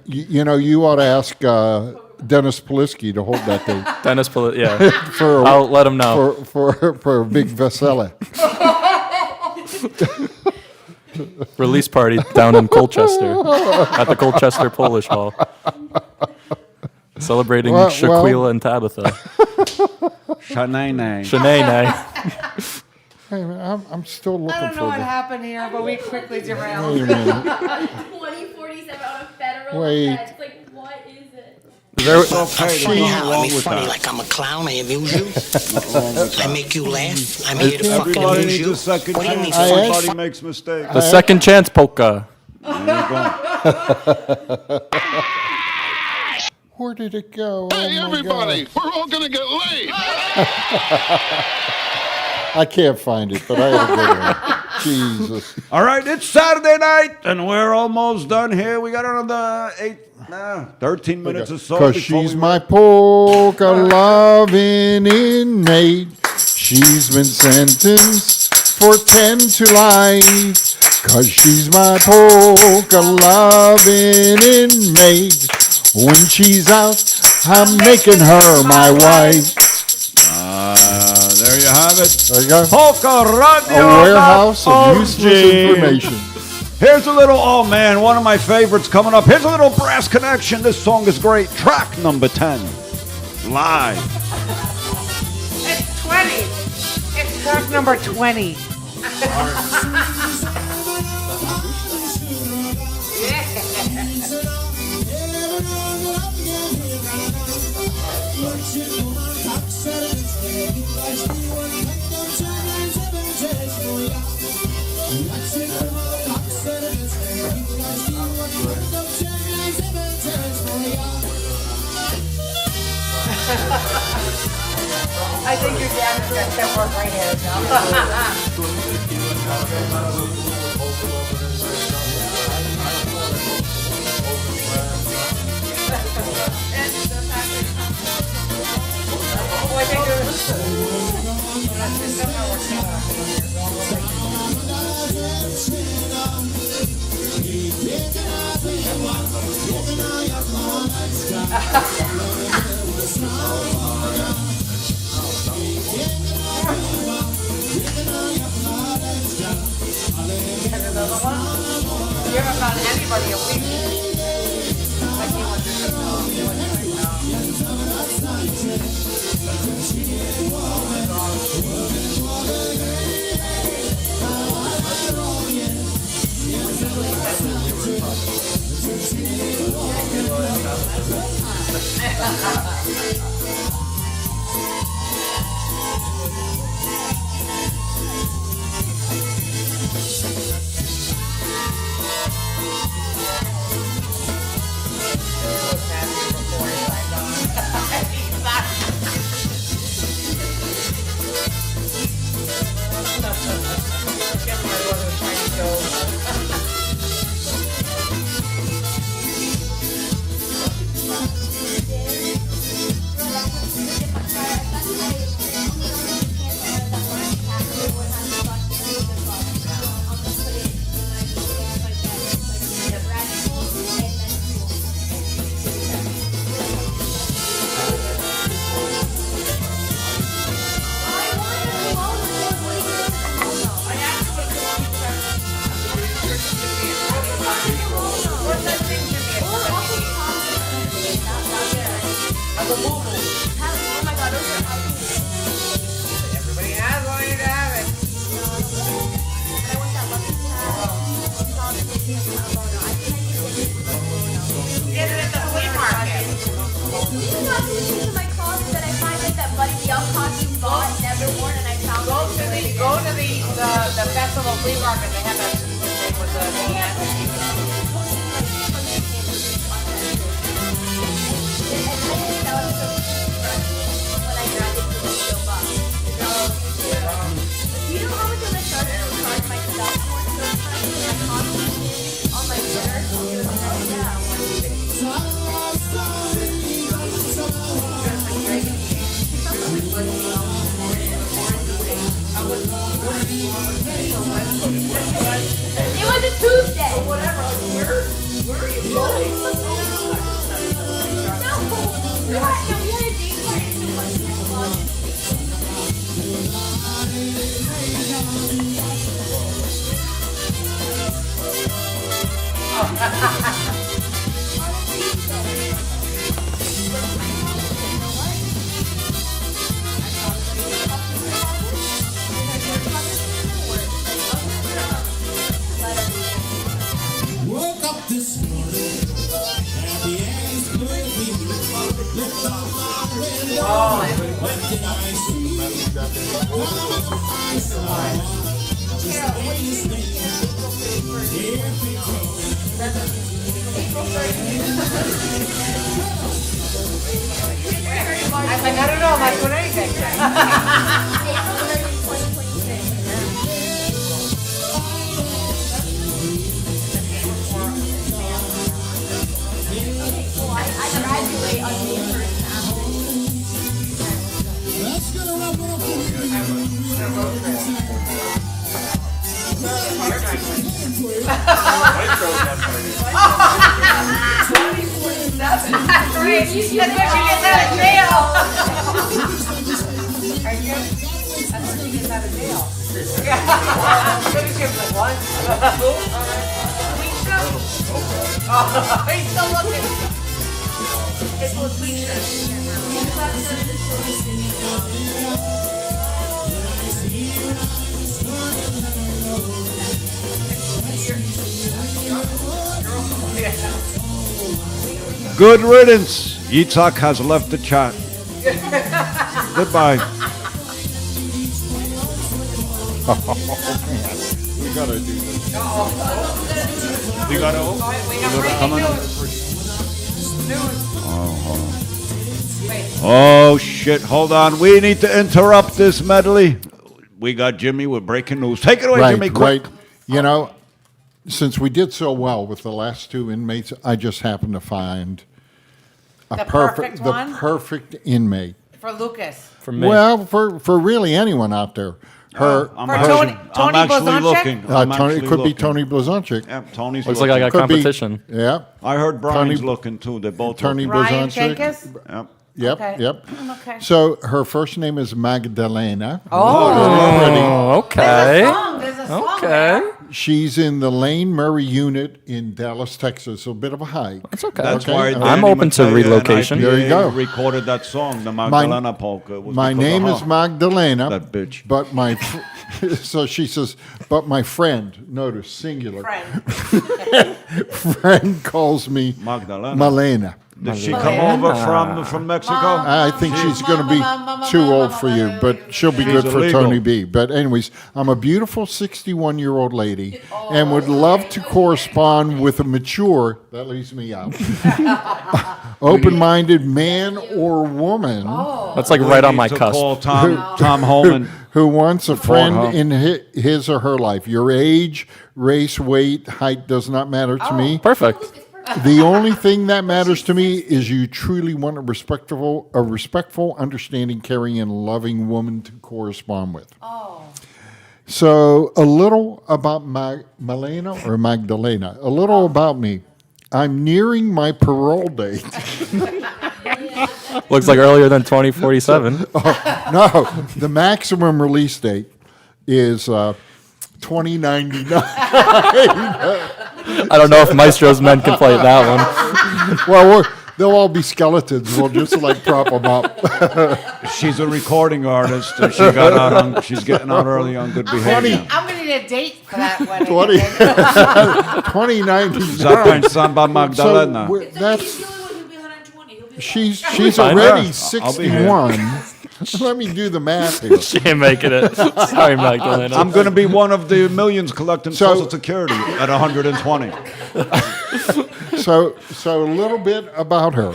You ought to ask Dennis Polisky to hold that date. Dennis, yeah. I'll let him know. For a big Vesela. Release party down in Colchester at the Colchester Polish Hall. Celebrating Shaquille and Tabitha. Shanae. Hey, man, I'm still looking I don't know for what the. happened here, but we quickly derailed. Wait a minute. 2047 on a federal Wait. offense. Like, what is it? I'll show you how I make funny like I'm a clown. I amuse you. I make you laugh. I'm here to fucking Everybody amuse needs you. a second What do you mean chance. funny? Everybody makes mistakes. The second chance polka. Where did it go? Hey, Oh, my everybody, God. we're all gonna get laid. I can't find it, but I had a good one. Jesus. All right, it's Saturday night, and we're almost done here. We got another 13 minutes or so. Because before she's we my polka loving inmate. She's been sentenced for 10 to life. Because she's my polka loving inmate. When she's out, I'm making her my wife. There you have it. There you go. PolkaRadio. A warehouse of useless information. Here's a little, oh man, one of my favorites coming up. Here's a little brass connection. This song is great. Track number 10. Live. It's 20. It's track number 20. I think your dad has got 10 more right hairs You haven't found anybody a week. Everybody has one, you have it. Get it at the flea market. You know, to my closet that I find like that Buddy the Elf costume bought, never worn, and I found Go to the festival flea market. They have that thing with the You know how much of a charge my stuff for? So it's kind of my costume on my shirt. It was a Tuesday. Whatever. Where are you going? No, we had a date party in the closet. It I was like, I don't know, I'm not doing anything. I graduate on May 1st That's right. That's when she gets out of jail. Are you good? That's when she gets out of jail. Yeah. What is your one? He's still looking. It's Good riddance. Yitzhak has left the chat. Goodbye. We gotta do this. You gotta come on. Oh shit! Hold on. We need to interrupt this medley. We got Jimmy with breaking news. Take it away, Right, Jimmy. Quick. right. You know, since we did so well with the last two inmates, I just happened to find The perfect one? the perfect inmate. For Lucas. For me. Well, for really anyone out there. Her, I'm For actually- Tony I'm actually Blazonczyk? looking. I'm Tony, actually it could be looking. Tony Blazonczyk. Yeah, Tony's Looks looking. like I got Could be- competition. Yeah. I heard Brian's Tony- looking too. They're both Tony looking. Ryan Blazonczyk. Shankus? Yep. Yep, Okay. yep. Okay. So her first name is Magdalena. Oh, okay. There's a song Okay. there. She's in the Lane Murray unit in Dallas, Texas. A bit of a hike. That's okay. That's Okay, why all I'm right. open to relocation. There you go. Recorded that song, the Magdalena polka. It was My because of name her. is Magdalena. That bitch. But my, so she says, but my friend, notice singular, friend calls me Magdalena. Malena. Did she come over from Mexico? I think she's going to be too old for you, but she'll be good for illegal. Tony B. But anyways, I'm a beautiful 61-year-old lady and would love to correspond with a mature, that leaves me out, open-minded man or woman That's like right on my To cusp. call Tom Holman. who wants a friend her. in his or her life. Your age, race, weight, height does not matter to me. Perfect. The only thing that matters to me is you truly want a respectful, understanding, caring, and loving woman to correspond with. Oh. So a little about Malena or Magdalena. A little about me. I'm nearing my parole date. Looks like earlier than 2047. No, the maximum release date is 2099. I don't know if Maestro's men can play that one. Well, they'll all be skeletons. We'll just like prop them up. She's a recording artist. And she's getting out early on good behavior. I'm going to need a date for that wedding. 2099. Zapań Samba Magdalena. So that's she's Fine. already Yeah, I'll be here. 61. Let me do the math here. She ain't making it. Sorry, Magdalena. I'm going to be one of the millions collecting So- Social Security at 120. So a little bit about her.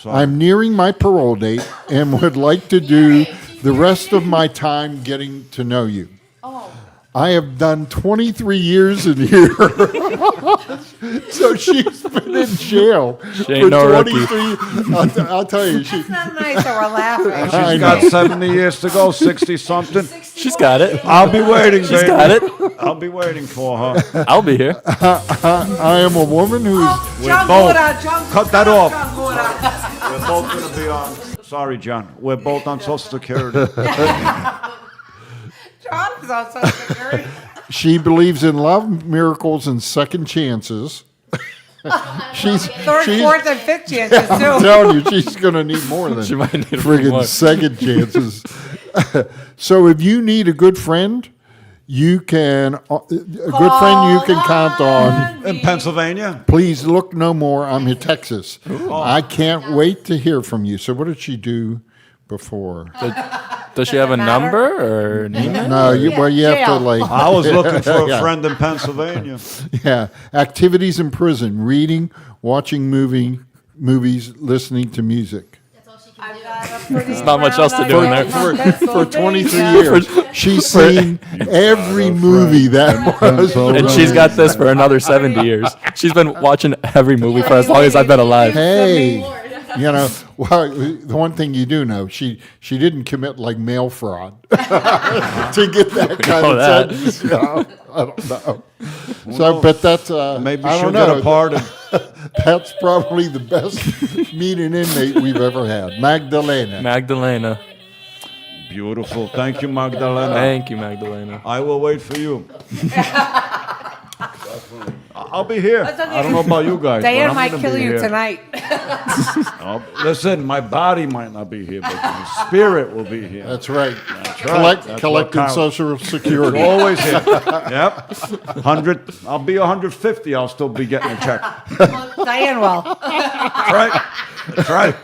I'm nearing my parole date and would like to do the rest of my time getting to know you. I have done 23 years in here. So she's been in jail She ain't for no rookie. 23. I'll tell you, she, It's not nice that we're laughing. I She's know. got 70 years to go, 60-something. She's got it. I'll be waiting, She's baby. got it. I'll be waiting for her. I'll be here. I am a woman who's John both. Buda, John Cut that John off. Buda. We're both going to be on. Sorry, John. We're both on Social Security. John is on Social Security. She believes in love, miracles, and second chances. she's Third, she's- fourth, and fifth chances, too. I'm telling you, she's going to need more than She might need a few friggin' more. second chances. So if you need a good friend, you can a good friend you can count on. In Pennsylvania? Please look no more. I'm in Texas. I can't wait to hear from you. So what did she do before? Does she have a number or an email? No, you have to like. I was looking for a Yeah. friend in Pennsylvania. Yeah, activities in prison: reading, watching movies, listening to music. There's not much else to do in there. For 23 years, she's seen every movie that was. And she's got this for another 70 years. She's been watching every movie for as long as I've been alive. Hey, you know, well, the one thing you do know, she didn't commit like mail fraud to get that kind know of that. sentence. You know? I don't know. So, but that's Maybe I she'll don't know. get a pardon. That's probably the best meeting inmate we've ever had, Magdalena. Magdalena. Beautiful. Thank you, Magdalena. Thank you, Magdalena. I will wait for you. I'll be here. That's okay. I don't know about you guys. Diane but I'm might gonna kill be you here. tonight. Listen, my body might not be here, but my spirit will be here. That's right. That's right. That's what Collecting counts. Social Security. Always here. Yep. 100. I'll be 150. I'll still be getting a check. Diane will. That's right. That's right.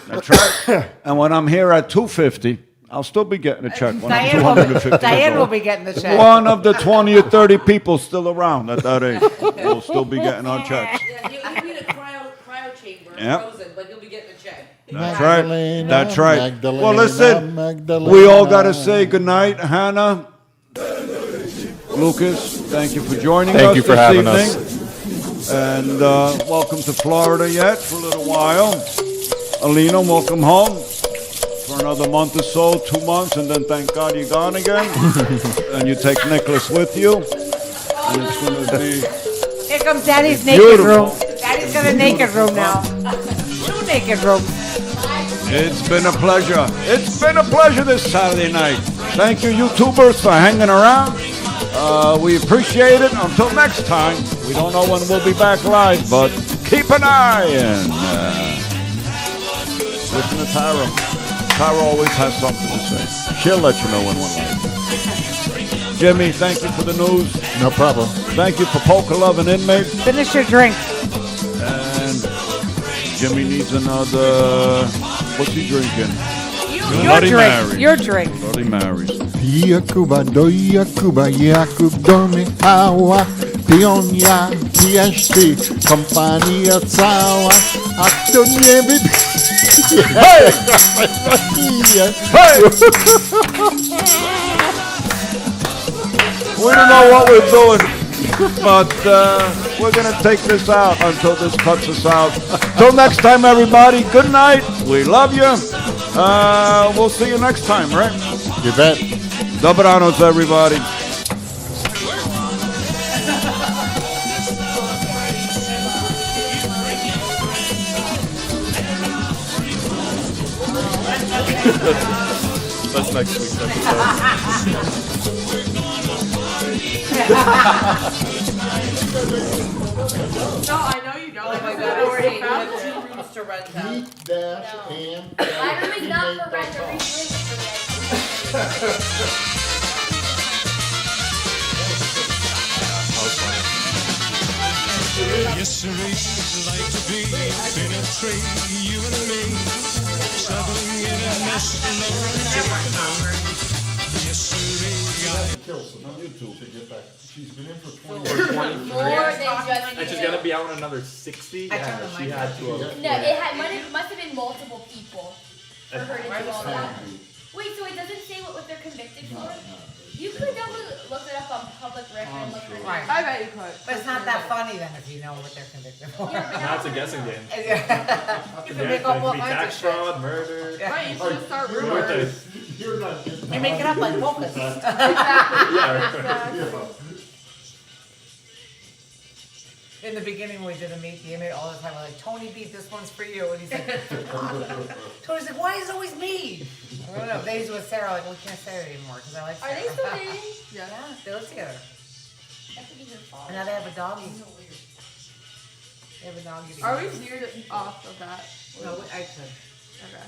That's right. And when I'm here at 250, I'll still be getting a check when I'm 250 Diane years will old. be getting the check. One of the 20 or 30 people still around at that age will still be getting our checks. Yeah, he'll be in a cryo chamber, Yep. frozen, but he'll be getting a check. That's right. Magdalena, That's right. Magdalena, Well, listen, Magdalena. we all got to say goodnight. Hannah, Lucas, thank you for joining us Thank you for this having evening. And welcome to Florida yet for a little while. Alina, welcome home for another month or so, 2 months, and then thank God you're gone again. And you take Nicholas with you. And it's going to be Here comes Daddy's naked beautiful. room. Daddy's got a naked room now. 2 naked rooms. It's been a pleasure. It's been a pleasure this Saturday night. Thank you, YouTubers, for hanging around. We appreciate it. Until next time, we don't know when we'll be back live, but keep an eye and listen to Tara. Tara always has something to say. She'll let you know when we're live. Jimmy, thank you for the news. No problem. Thank you for Polka Love and Inmate. Finish your drink. And Jimmy needs another. What's he drinking? Your Bloody drink. Mary. Your drink. Bloody Marys. Pija Kuba, doja Kuba, Jakub domy hała, pionia, pijesz ty, kompania cała, a kto nie wypije, Hey! Hey! We don't know what we're doing, but we're going to take this out until this cuts us out. Till next time, everybody, good night. We love you. We'll see you next time, right? You bet. Dobranoc, everybody. That's next week's episode. No, I know you don't. Oh my I God, already we found have it. 2 rooms to rent out. Eat dash and. My room is not for rent. They're redoing it for rent. Yesterday she'd like to be in a tree, you and me, traveling in a nest Yesterday, Kills them on YouTube to get back. She's been in for 20 More than just And she's gonna be out in another 60? Yeah, she had to. No, it must have been multiple people for her to do all that. Wait, so it doesn't say what they're convicted for? You could definitely look it up on public record and look for it. Right. I bet you could. But it's not that funny then if you know what they're convicted for. Now it's a guessing game. You can make up all kinds of Tax shit. fraud, murder. Right, you should start You're rumors. You're not getting They make it up like polkas. In the beginning, when we did the meet the inmate all the time, we're like, Tony beat this one's for you. And he's like, Tony's like, why is it always me? I don't know. Days with Sarah, like, we can't say it anymore because I like Are Sarah. they still dating? Yeah, they live together. That could be her fault. And now they have a doggy. They have a doggy. Are we cleared off of that? No, I could. Okay.